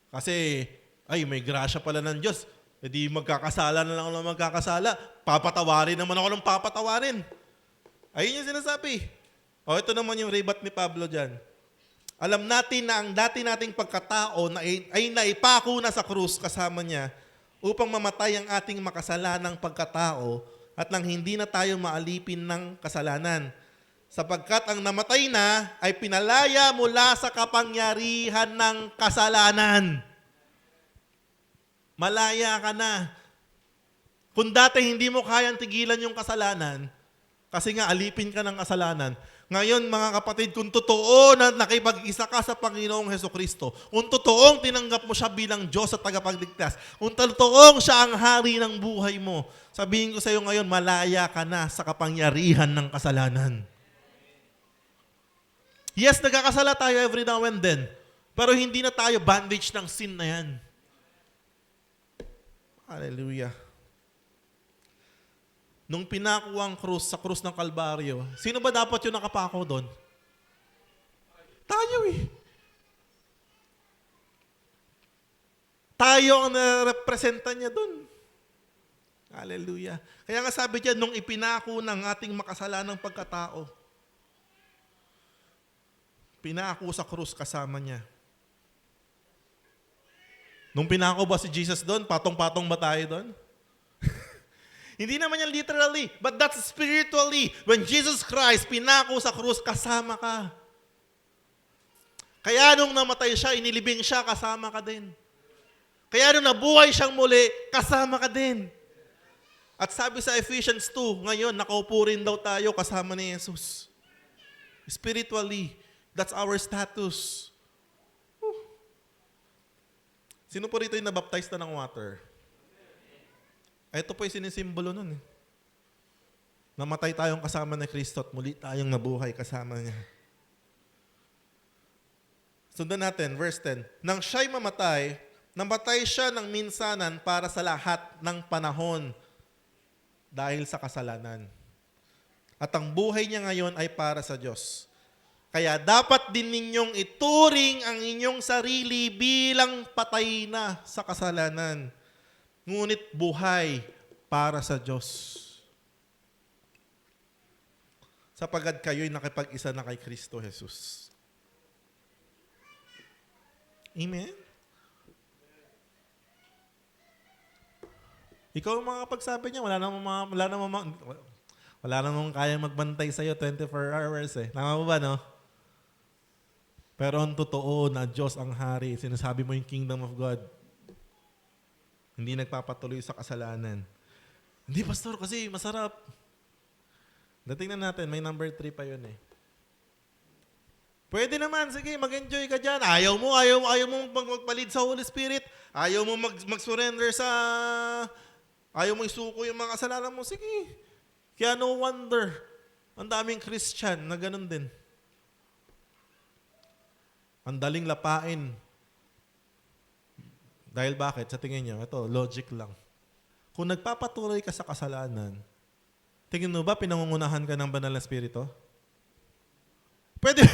Kasi, may grasya pala ng Diyos. E di magkakasala na lang ako ng magkakasala. Papatawarin naman ako ng papatawarin. Ayun yung sinasabi. Ito naman yung rebat ni Pablo dyan. Alam natin na ang dati nating pagkatao ay naipako na sa krus kasama niya upang mamatay ang ating makasalanang pagkatao at nang hindi na tayo maalipin ng kasalanan. Sapagkat ang namatay na ay pinalaya mula sa kapangyarihan ng kasalanan. Malaya ka na. Kung dati hindi mo kayang tigilan yung kasalanan, kasi nga alipin ka ng kasalanan, ngayon, mga kapatid, kung totoo na nakipag-isa ka sa Panginoong Hesukristo, kung totoong tinanggap mo siya bilang Diyos at tagapagligtas, kung totoong siya ang hari ng buhay mo, sabihin ko sa iyo ngayon, malaya ka na sa kapangyarihan ng kasalanan. Yes, nagkakasala tayo every now and then, pero hindi na tayo bandage ng sin na yan. Hallelujah. Nung pinako ang krus sa krus ng Kalbaryo, sino ba dapat yung nakapako doon? Tayo eh. Tayo ang narepresenta niya doon. Hallelujah. Kaya nga sabi diyan, nung ipinako ng ating makasalanang pagkatao, pinako sa krus kasama niya. Nung pinako ba si Jesus doon, patong-patong ba tayo doon? Hindi naman yan literally, but that's spiritually. When Jesus Christ pinako sa krus, kasama ka. Kaya nung namatay siya, inilibing siya, kasama ka din. Kaya nung nabuhay siyang muli, kasama ka din. At sabi sa Ephesians 2, ngayon, nakaupo rin daw tayo kasama ni Jesus. Spiritually, that's our status. Sino po rito yung nabaptize na ng water? Ito po yung sinisimbolo nun. Namatay tayong kasama ni Kristo at muli tayong nabuhay kasama niya. Sundan natin, verse 10. Nang siya'y mamatay, namatay siya ng minsanan para sa lahat ng panahon dahil sa kasalanan. At ang buhay niya ngayon ay para sa Diyos. Kaya dapat din ninyong ituring ang inyong sarili bilang patay na sa kasalanan. Ngunit buhay para sa Diyos. Sapagkat kayo'y nakipag-isa na kay Kristo Jesus. Amen? Ikaw ang makakapagsabi niya, wala namang kayang magbantay sa'yo 24 hours eh. Tama mo ba, no? Pero ang totoo na Diyos ang hari, sinasabi mo yung kingdom of God. Hindi nagpapatuloy sa kasalanan. Hindi, pastor, kasi masarap. Datingnan natin, may number 3 pa yun eh. Pwede naman, sige, mag-enjoy ka dyan. Ayaw mo magpalid sa Holy Spirit. Ayaw mo mag-surrender sa... Ayaw mo isuko yung mga kasalanan mo. Sige. Kaya no wonder, ang daming Christian na ganun din. Ang daling lapain. Dahil bakit? Sa tingin niyo, ito, logic lang. Kung nagpapatuloy ka sa kasalanan, tingin mo ba pinangungunahan ka ng banal na Espiritu? Pwede,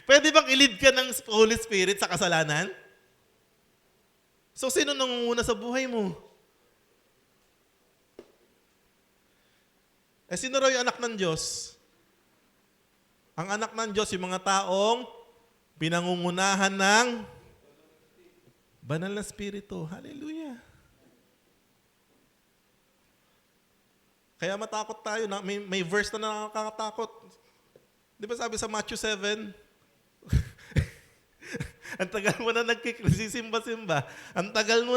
pwede bang i-lead ka ng Holy Spirit sa kasalanan? So, sino nangunguna sa buhay mo? Sino raw yung anak ng Diyos? Ang anak ng Diyos, yung mga taong pinangungunahan ng banal na Espiritu. Hallelujah. Kaya matakot tayo. May verse na nakakatakot. Di ba sabi sa Matthew 7? Ang tagal mo na nagsisimba-simba. Ang tagal mo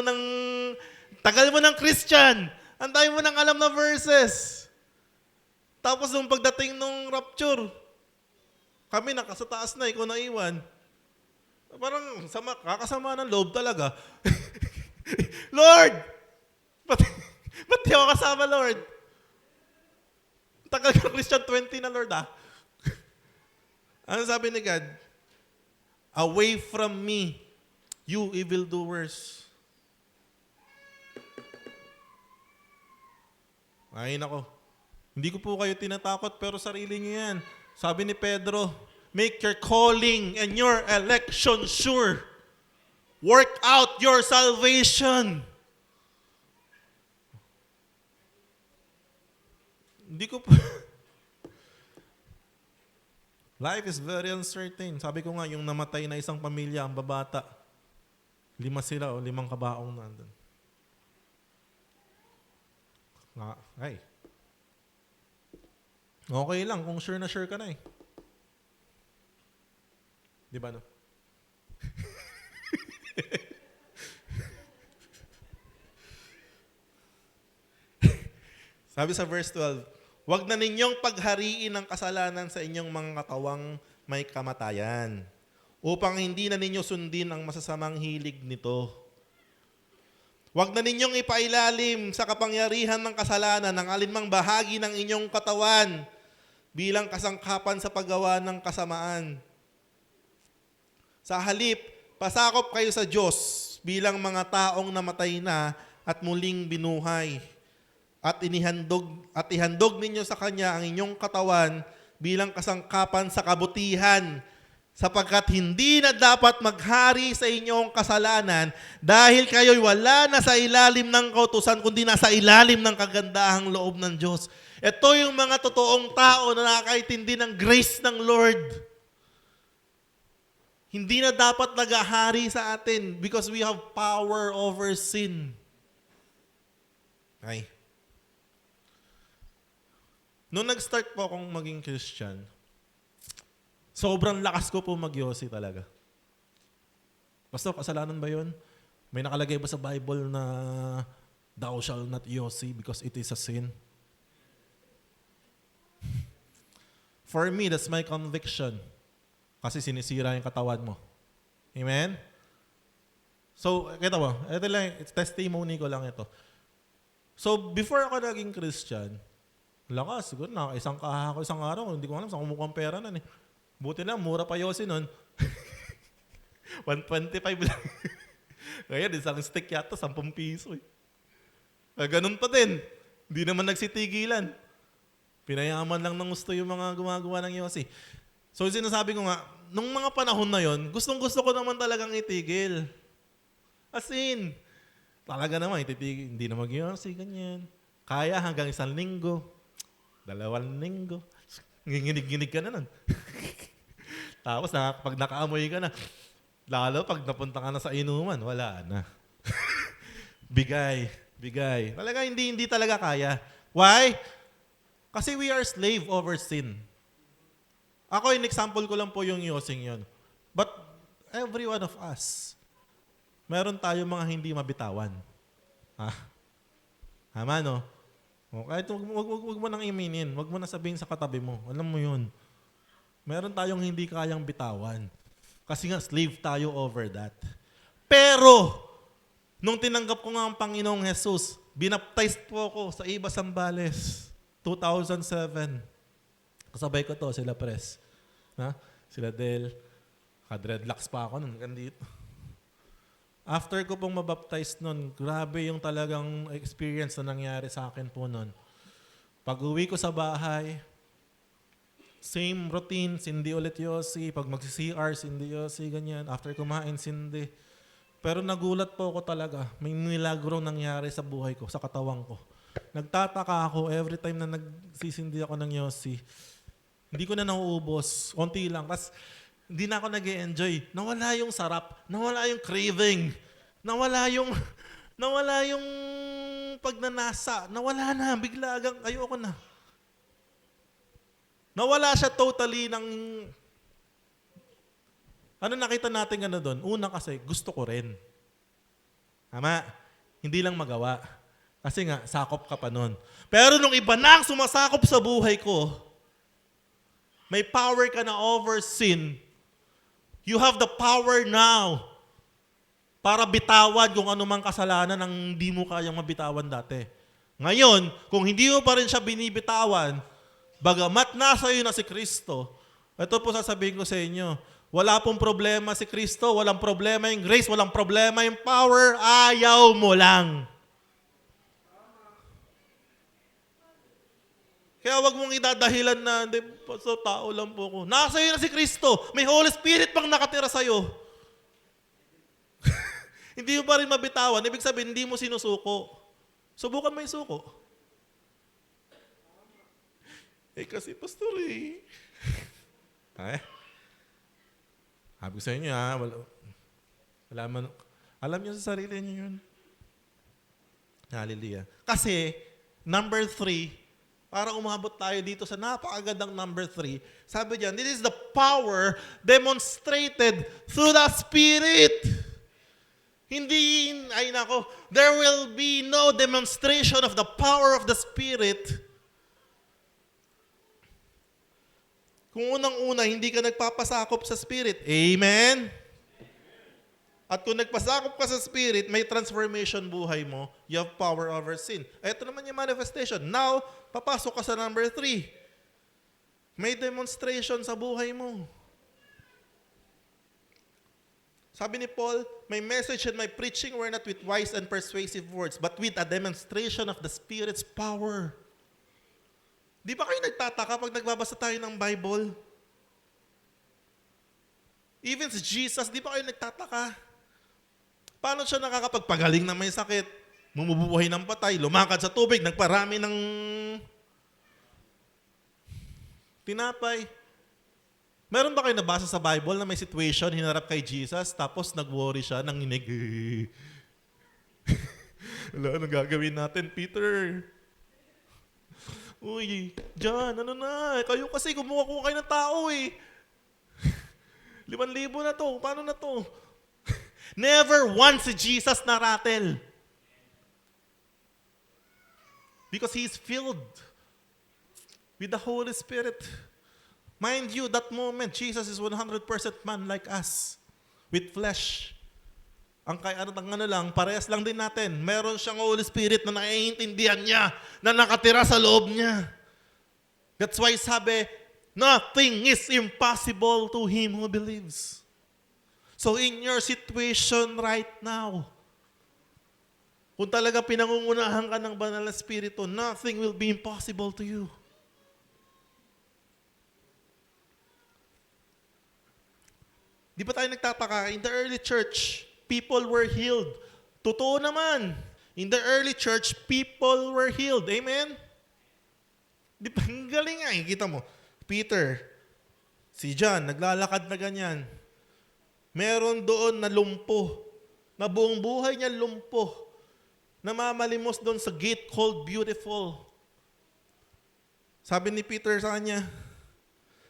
ng Christian. Ang dami mo ng alam na verses. Tapos nung pagdating nung rapture, kami nakasa taas na, ikaw naiwan. Parang kakasama ng loob talaga. Lord! Ba't di ako kasama, Lord? Tagal ka Christian 20 na, Lord, ah. Ano sabi ni God? Away from me, you evildoers. Ay, nako. Hindi ko po kayo tinatakot, pero sarili niyo yan. Sabi ni Pedro, make your calling and your election sure. Work out your salvation. Hindi ko po... Life is very uncertain. Sabi ko nga, yung namatay na isang pamilya, ang babata, 5 sila o 5 kabaong nandun. Ay. Okay lang kung sure na sure ka na eh. Di ba no? Sabi sa verse 12, huwag na ninyong paghariin ang kasalanan sa inyong mga katawang may kamatayan, upang hindi na ninyo sundin ang masasamang hilig nito. Huwag na ninyong ipailalim sa kapangyarihan ng kasalanan ng alinmang bahagi ng inyong katawan bilang kasangkapan sa paggawa ng kasamaan. Sa halip, pasakop kayo sa Diyos bilang mga taong namatay na at muling binuhay. At ihandog ninyo sa Kanya ang inyong katawan bilang kasangkapan sa kabutihan, sapagkat hindi na dapat maghari sa inyong kasalanan dahil kayo'y wala na sa ilalim ng kautusan, kundi nasa ilalim ng kagandahang loob ng Diyos. Ito yung mga totoong tao na nakakaintindi ng grace ng Lord. Hindi na dapat naghahari sa atin because we have power over sin. Ay. Nung nag-start po akong maging Christian, sobrang lakas ko po mag-yosi talaga. Pastor, kasalanan ba yun? May nakalagay ba sa Bible na thou shall not yosi because it is a sin? For me, that's my conviction. Kasi sinisira yung katawan mo. Amen? So, kita mo, ito lang, it's testimony ko lang ito. So, before ako naging Christian, lakas, siguro na isang araw, hindi ko alam saan kumukuha ang pera nun eh. Buti na, mura pa yosi nun. 125 lang. Ngayon, isang stick yata, 10 piso eh. Ganun pa din. Hindi naman nagsitigilan. Pinayaman lang ng gusto yung mga gumagawa ng yosi. So, sinasabi ko nga, nung mga panahon na yon, gustong-gusto ko naman talagang itigil. As in, talaga naman, ititigil. Hindi na mag-yosi, ganyan. Kaya hanggang 1 linggo. 2 linggo. Nginginig-ginig ka na nun. Tapos pag nakaamoy ka na, lalo pag napunta ka na sa inuman, wala na. Bigay. Talaga hindi talaga kaya. Why? Kasi we are slave over sin. Ako, in example ko lang po yung yosing yun. But every one of us, meron tayo mga hindi mabitawan. Ha? Tama, no? O, kahit wag mo nang iminin, wag mo na sabihin sa katabi mo. Alam mo yun. Meron tayong hindi kayang bitawan. Kasi nga, slave tayo over that. Pero, nung tinanggap ko nga ang Panginoong Jesus, binaptized po ako sa Iba Zambales, 2007. Kasabay ko to, sila Pres. Sila Del. Ka-dreadlocks pa ako nun, hanggang dito. After ko pong mabaptize nun, grabe yung talagang experience na nangyari sa akin po nun. Pag uwi ko sa bahay, same routine, sindi ulit yosi. Pag magsi-CR, sindi yosi, ganyan. After kumain, sindi. Pero nagulat po ako talaga. May milagro nangyari sa buhay ko, sa katawan ko. Nagtataka ako every time na nagsisindi ako ng yosi. Hindi ko na nauubos. Konti lang. Tapos, hindi na ako nag-e-enjoy. Nawala yung sarap. Nawala yung craving. Nawala yung pagnanasa. Nawala na. Bigla agang ayoko na. Nawala siya totally ng... Ano nakita natin doon? Una kasi, gusto ko rin. Tama? Hindi lang magawa. Kasi nga, sakop ka pa nun. Pero nung iba na ang sumasakop sa buhay ko, may power ka na over sin. You have the power now para bitawan kung anumang kasalanan ang hindi mo kayang mabitawan dati. Ngayon, kung hindi mo pa rin siya binibitawan, bagamat nasa iyo na si Kristo, ito po sasabihin ko sa inyo, wala pong problema si Kristo, walang problema yung grace, walang problema yung power, ayaw mo lang. Kaya wag mong idadahilan na, hindi, so tao lang po ako. Nasa iyo na si Kristo. May Holy Spirit pang nakatira sa'yo. Hindi mo pa rin mabitawan. Ibig sabihin, hindi mo sinusuko. Subukan mo yung suko. Kasi pastor Sabi ko sa inyo wala man. Alam niyo sa sarili niyo yun. Hallelujah. Kasi, number 3, para umabot tayo dito sa napakagandang number 3, sabi diyan, this is the power demonstrated through the Spirit. Hindi, there will be no demonstration of the power of the Spirit kung unang-una, hindi ka nagpapasakop sa Spirit. Amen? At kung nagpasakop ka sa Spirit, may transformation buhay mo, you have power over sin. Ito naman yung manifestation. Now, papasok ka sa number 3. May demonstration sa buhay mo. Sabi ni Paul, my message and my preaching were not with wise and persuasive words, but with a demonstration of the Spirit's power. Di ba kayo nagtataka pag nagbabasa tayo ng Bible? Even si Jesus, di ba kayo nagtataka? Paano siya nakakapagpagaling na may sakit? Mumubuhay ng patay, lumakad sa tubig, nagparami ng tinapay. Meron ba kayo nabasa sa Bible na may situation, hinarap kay Jesus, tapos nag-worry siya, nanginig. Wala, anong gagawin natin, Peter? Uy, John, ano na? Kayo kasi kumuha kayo ng tao 5,000 na to, paano na to? Never once si Jesus na-rattle. Because He is filled with the Holy Spirit. Mind you, that moment, Jesus is 100% man like us. With flesh. Parehas lang din natin. Meron siyang Holy Spirit na naiintindihan niya, na nakatira sa loob niya. That's why sabi, nothing is impossible to him who believes. So in your situation right now, kung talaga pinangungunahan ka ng banal na Espiritu, nothing will be impossible to you. Di ba tayo nagtataka? In the early church, people were healed. Totoo naman. In the early church, people were healed. Amen? Di ba? Ang galing nga. Kita mo, Peter, si John, naglalakad na ganyan. Meron doon na lumpo. Na buong buhay niya lumpo. Namamalimos doon sa gate called Beautiful. Sabi ni Peter sa kanya,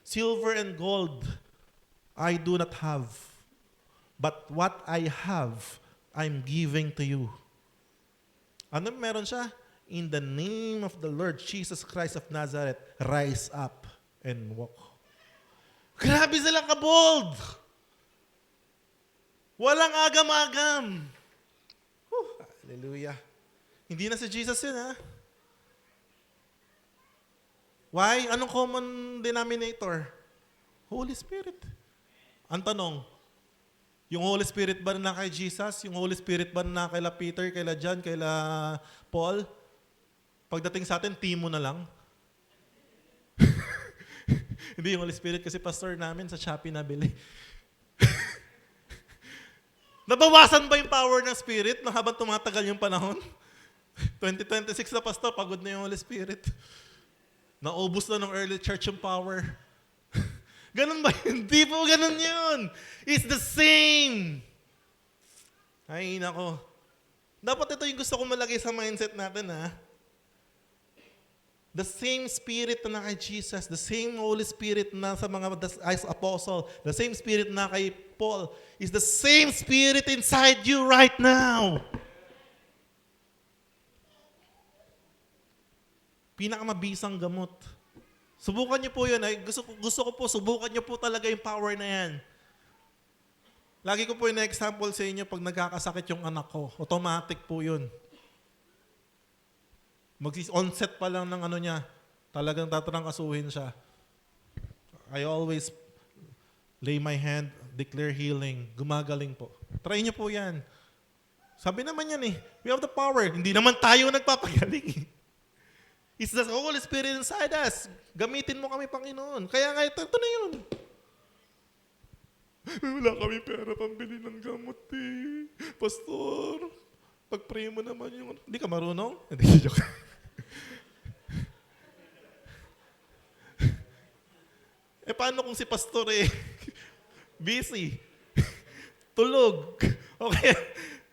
silver and gold I do not have, but what I have, I'm giving to you. Ano meron siya? In the name of the Lord Jesus Christ of Nazareth, rise up and walk. Grabe silang kabold! Walang agam-agam. Hallelujah. Hindi na si Jesus yun, ha? Why? Anong common denominator? Holy Spirit. Ang tanong, Yung Holy Spirit ba na kay Jesus? Yung Holy Spirit ba na kaila Peter, kaila John, kaila Paul? Pagdating sa atin, Timo na lang. Hindi yung Holy Spirit kasi pastor namin sa Shopee nabili. Nabawasan ba yung power ng Spirit na habang tumatagal yung panahon? 2026 na pastor, pagod na yung Holy Spirit. Naubos na ng early church yung power. Ganun ba? Hindi po ganun yun. It's the same. Ay, nako. Dapat ito yung gusto ko malagay sa mindset natin, ha? The same Spirit na kay Jesus, the same Holy Spirit na sa mga as apostle, the same Spirit na kay Paul, is the same Spirit inside you right now. Pinakamabisang gamot. Subukan niyo po yun. Gusto ko po, subukan niyo po talaga yung power na yan. Lagi ko po yung example sa inyo pag nagkakasakit yung anak ko. Automatic po yun. Mag-onset pa lang ng ano niya, talagang tatrangkasuhin siya. I always lay my hand, declare healing, gumagaling po. Try niyo po yan. Sabi naman yan we have the power. Hindi naman tayo nagpapagaling. It's the Holy Spirit inside us. Gamitin mo kami, Panginoon. Kaya nga ito na yun. Wala kami pera pambili ng gamot Pastor, pag-pray mo naman yung... Hindi ka marunong? Hindi, joke. Paano kung si pastor busy? Tulog. Okay.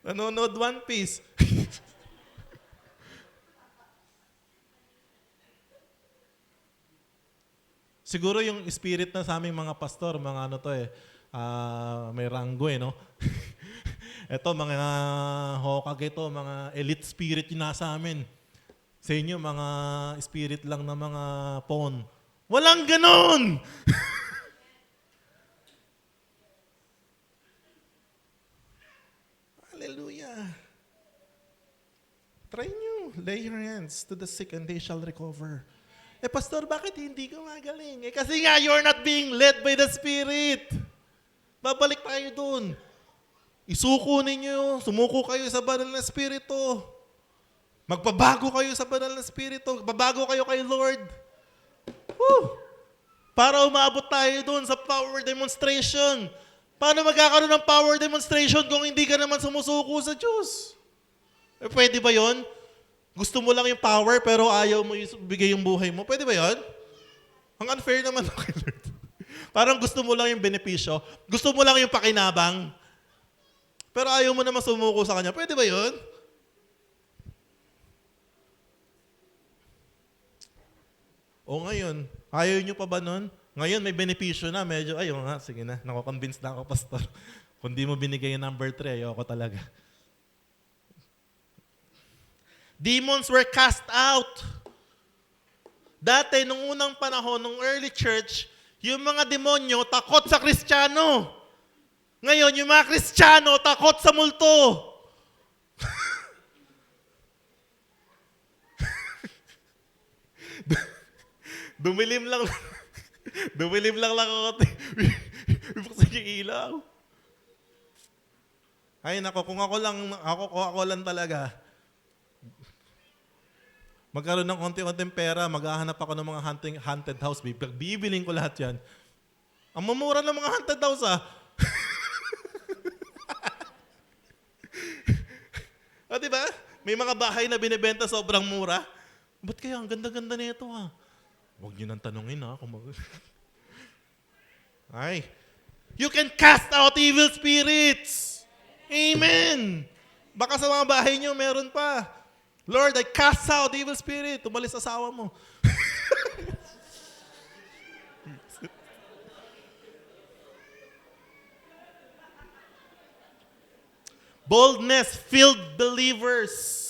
Nanonood One Piece. Siguro yung spirit na sa aming mga pastor, mga ano to may ranggo no? Ito, mga Hokage ito, mga elite spirit yung nasa amin. Sa inyo, mga spirit lang na mga pawn. Walang ganon! Hallelujah. Try nyo. Lay your hands to the sick and they shall recover. Pastor, bakit hindi ka magaling? Kasi nga, you're not being led by the Spirit. Babalik tayo dun. Isuko ninyo, sumuko kayo sa banal na Espiritu. Magpabago kayo sa banal na Espiritu. Babago kayo kay Lord. Woo! Para umabot tayo dun sa power demonstration. Paano magkakaroon ng power demonstration kung hindi ka naman sumusuko sa Diyos? Pwede ba yon? Gusto mo lang yung power pero ayaw mo bigay yung buhay mo. Pwede ba yon? Ang unfair naman kay Lord. Parang gusto mo lang yung benepisyo. Gusto mo lang yung pakinabang. Pero ayaw mo naman sumuko sa Kanya. Pwede ba yon? O ngayon, ayaw nyo pa ba nun? Ngayon may benepisyo na. Medyo, ayaw nga, sige na. Nako-convince na ako, Pastor. Kung di mo binigay yung number 3, ayoko talaga. Demons were cast out. Dati, nung unang panahon, nung early church, yung mga demonyo takot sa Kristiyano. Ngayon, yung mga Kristiyano takot sa multo. Dumilim lang ako. Buksan yung ilaw. Ay nako, kung ako lang talaga, magkaroon ng konti-konting pera, maghahanap ako ng mga haunted house. Bibiling ko lahat yan. Ang mamura ng mga haunted house, diba? May mga bahay na binibenta sobrang mura. Ba't kaya ang ganda-ganda nito, Huwag niyo nang tanungin, Ay. You can cast out evil spirits. Amen. Baka sa mga bahay niyo meron pa. Lord, I cast out evil spirit. Tumalis asawa mo. Boldness-filled believers.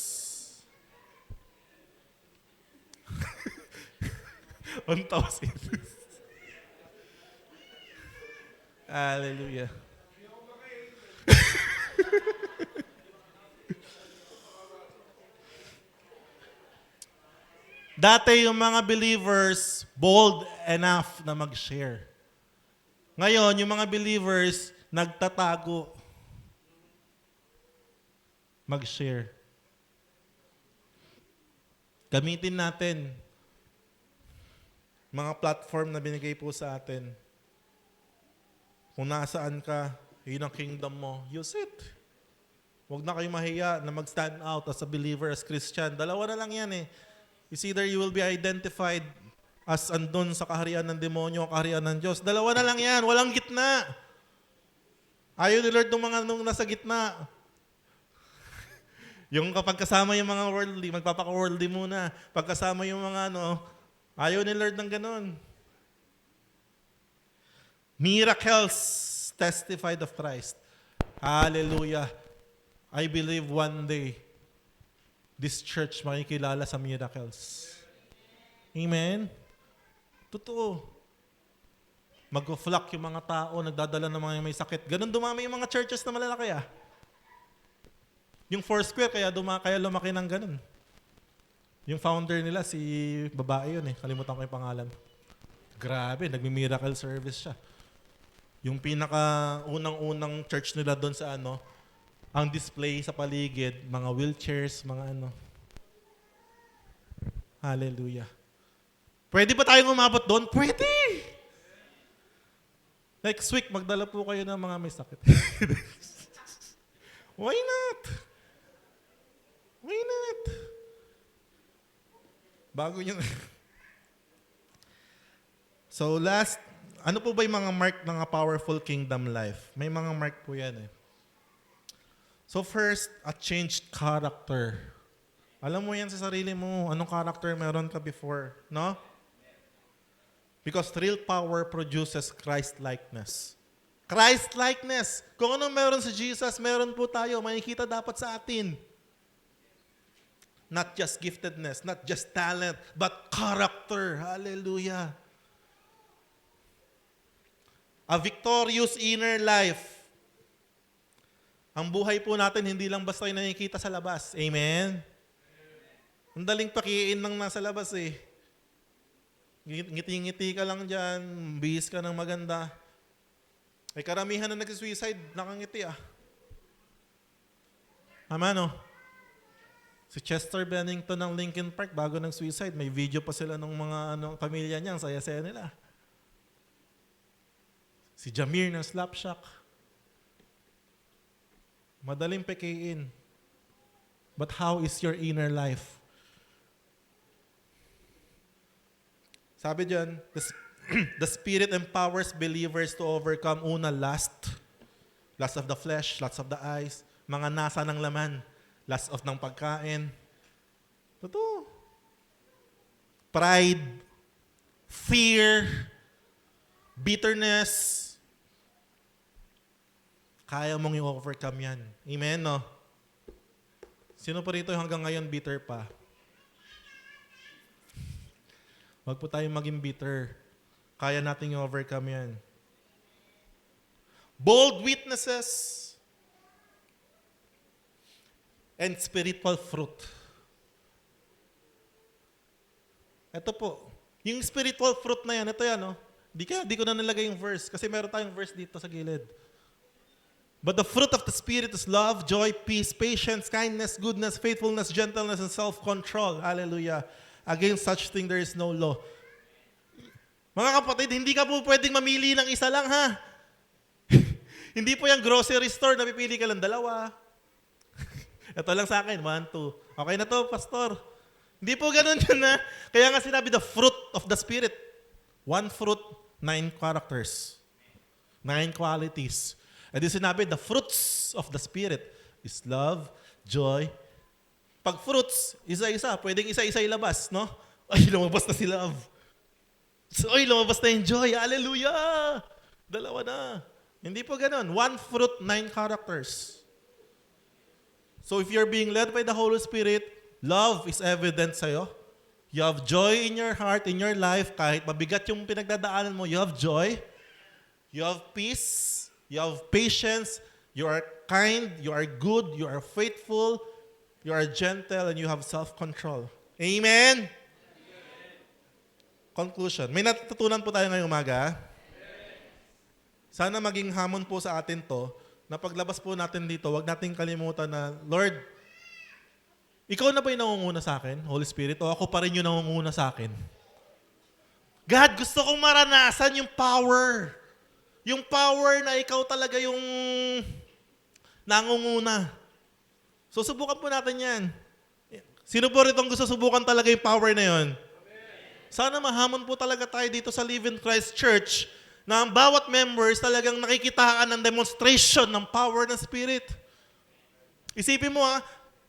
Untawas Jesus. Hallelujah. Dati yung mga believers, bold enough na mag-share. Ngayon, yung mga believers, nagtatago. mag-share. Gamitin natin mga platform na binigay po sa atin. Kung nasaan ka, yun ang kingdom mo, use it. Huwag na kayo mahiya na mag-stand out as a believer, as Christian. Dalawa na lang yan eh. It's either you will be identified as andun sa kaharian ng demonyo o kaharian ng Diyos. Dalawa na lang yan. Walang gitna. Ayaw ni Lord ng mga nung nasa gitna. Yung kapag kasama yung mga worldly, magpapaka-worldly muna. Pag kasama yung mga ayaw ni Lord ng ganun. Miracles testified of Christ. Hallelujah. I believe one day, this church makikilala sa miracles. Amen? Totoo. Mag-flock yung mga tao, nagdadala ng mga may sakit. Ganun dumami yung mga churches na malalaki Yung Foursquare, kaya lumaki ng ganun. Yung founder nila, si babae yun Kalimutan ko yung pangalan. Grabe, nagmi-miracle service siya. Yung pinaka-unang church nila doon sa ang display sa paligid, mga wheelchairs, mga Hallelujah. Pwede ba tayong umabot doon? Pwede! Next week, magdala po kayo ng mga may sakit. Why not? Why not? Bago nyo. So last, ano po ba yung mga mark ng a powerful kingdom life? May mga mark po yan So first, a changed character. Alam mo yan sa sarili mo, anong character meron ka before, no? Because real power produces Christ-likeness. Christ-likeness. Kung anong meron sa Jesus, meron po tayo. Makikita dapat sa atin. Not just giftedness, not just talent, but character. Hallelujah. A victorious inner life. Ang buhay po natin, hindi lang basta yung nakikita sa labas. Amen? Ang daling pakiin ng nasa labas Ngiti-ngiti ka lang dyan, bihis ka ng maganda. Ay karamihan na nag-suicide, nakangiti Tama Si Chester Bennington ng Linkin Park, bago nag-suicide, may video pa sila ng mga pamilya niya, ang saya-saya nila. Si Jamir ng Slapshot. Madaling pekein. But how is your inner life? Sabi dyan, the Spirit empowers believers to overcome lust of the flesh, lust of the eyes, mga nasa ng laman, lust of ng pagkain. Totoo. Pride, fear, bitterness. Kaya mong i-overcome yan. Amen, no? Sino pa rito hanggang ngayon bitter pa? Wag po tayong maging bitter. Kaya nating i-overcome yan. Bold witnesses and spiritual fruit. Ito po. Yung spiritual fruit na yan, ito yan, Di ko na nilagay yung verse kasi meron tayong verse dito sa gilid. But the fruit of the Spirit is love, joy, peace, patience, kindness, goodness, faithfulness, gentleness, and self-control. Hallelujah. Against such thing there is no law. Mga kapatid, hindi ka po pwedeng mamili ng isa lang, ha? Hindi po yung grocery store, napipili ka lang dalawa. Ito lang sa akin, 1, 2. Okay na to, pastor. Hindi po ganun yun, ha? Kaya nga sinabi, the fruit of the Spirit. 1 fruit, 9 characters. 9 qualities. And di sinabi, the fruits of the Spirit is love, joy. Pag fruits, isa-isa. Pwedeng isa-isa ilabas, no? Ay, lumabas na si love. So, ay, lumabas na yung joy. Hallelujah! Dalawa na. Hindi po ganun. 1 fruit, 9 characters. So if you're being led by the Holy Spirit, love is evident sa'yo. You have joy in your heart, in your life. Kahit mabigat yung pinagdadaanan mo, you have joy. You have peace. You have patience, you are kind, you are good, you are faithful, you are gentle, and you have self-control. Amen? Conclusion. May natutunan po tayo ngayong umaga. Sana maging hamon po sa atin to, na paglabas po natin dito, wag nating kalimutan na, Lord, Ikaw na ba yung nangunguna sa akin, Holy Spirit, o ako pa rin yung nangunguna sa akin? God, gusto kong maranasan yung power. Yung power na ikaw talaga yung nangunguna. So, subukan po natin yan. Sino po rito ang gusto subukan talaga yung power na yon? Sana mahamon po talaga tayo dito sa Live in Christ Church na ang bawat members talagang nakikitaan ng demonstration ng power ng Spirit. Isipin mo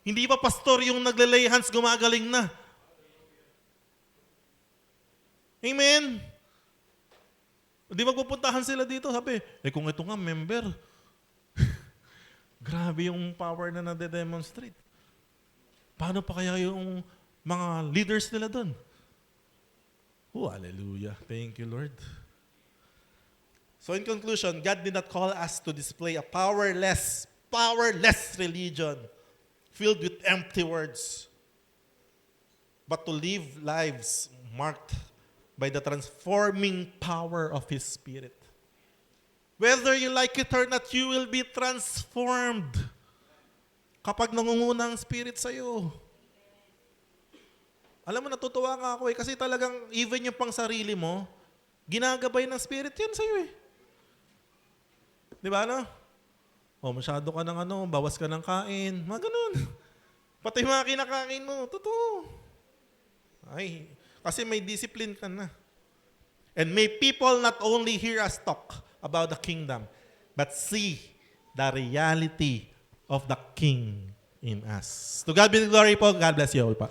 hindi pa pastor yung nagle-lay hands gumagaling na. Amen? Hindi magpupuntahan sila dito. Sabi, kung ito nga member, grabe yung power na nade-demonstrate. Paano pa kaya yung mga leaders nila doon? Oh, hallelujah. Thank you, Lord. So in conclusion, God did not call us to display a powerless religion filled with empty words, but to live lives marked by the transforming power of His Spirit. Whether you like it or not, you will be transformed kapag nangunguna ang Spirit sa'yo. Alam mo, natutuwa nga ako kasi talagang even yung pang sarili mo, ginagabay ng Spirit yan sa'yo Di ba, no? Masyado ka ng bawas ka ng kain, mga ganun. Pati mga kinakain mo, totoo. Ay, kasi may discipline ka na. And may people not only hear us talk about the kingdom, but see the reality of the King in us. To God be the glory po. God bless you all pa.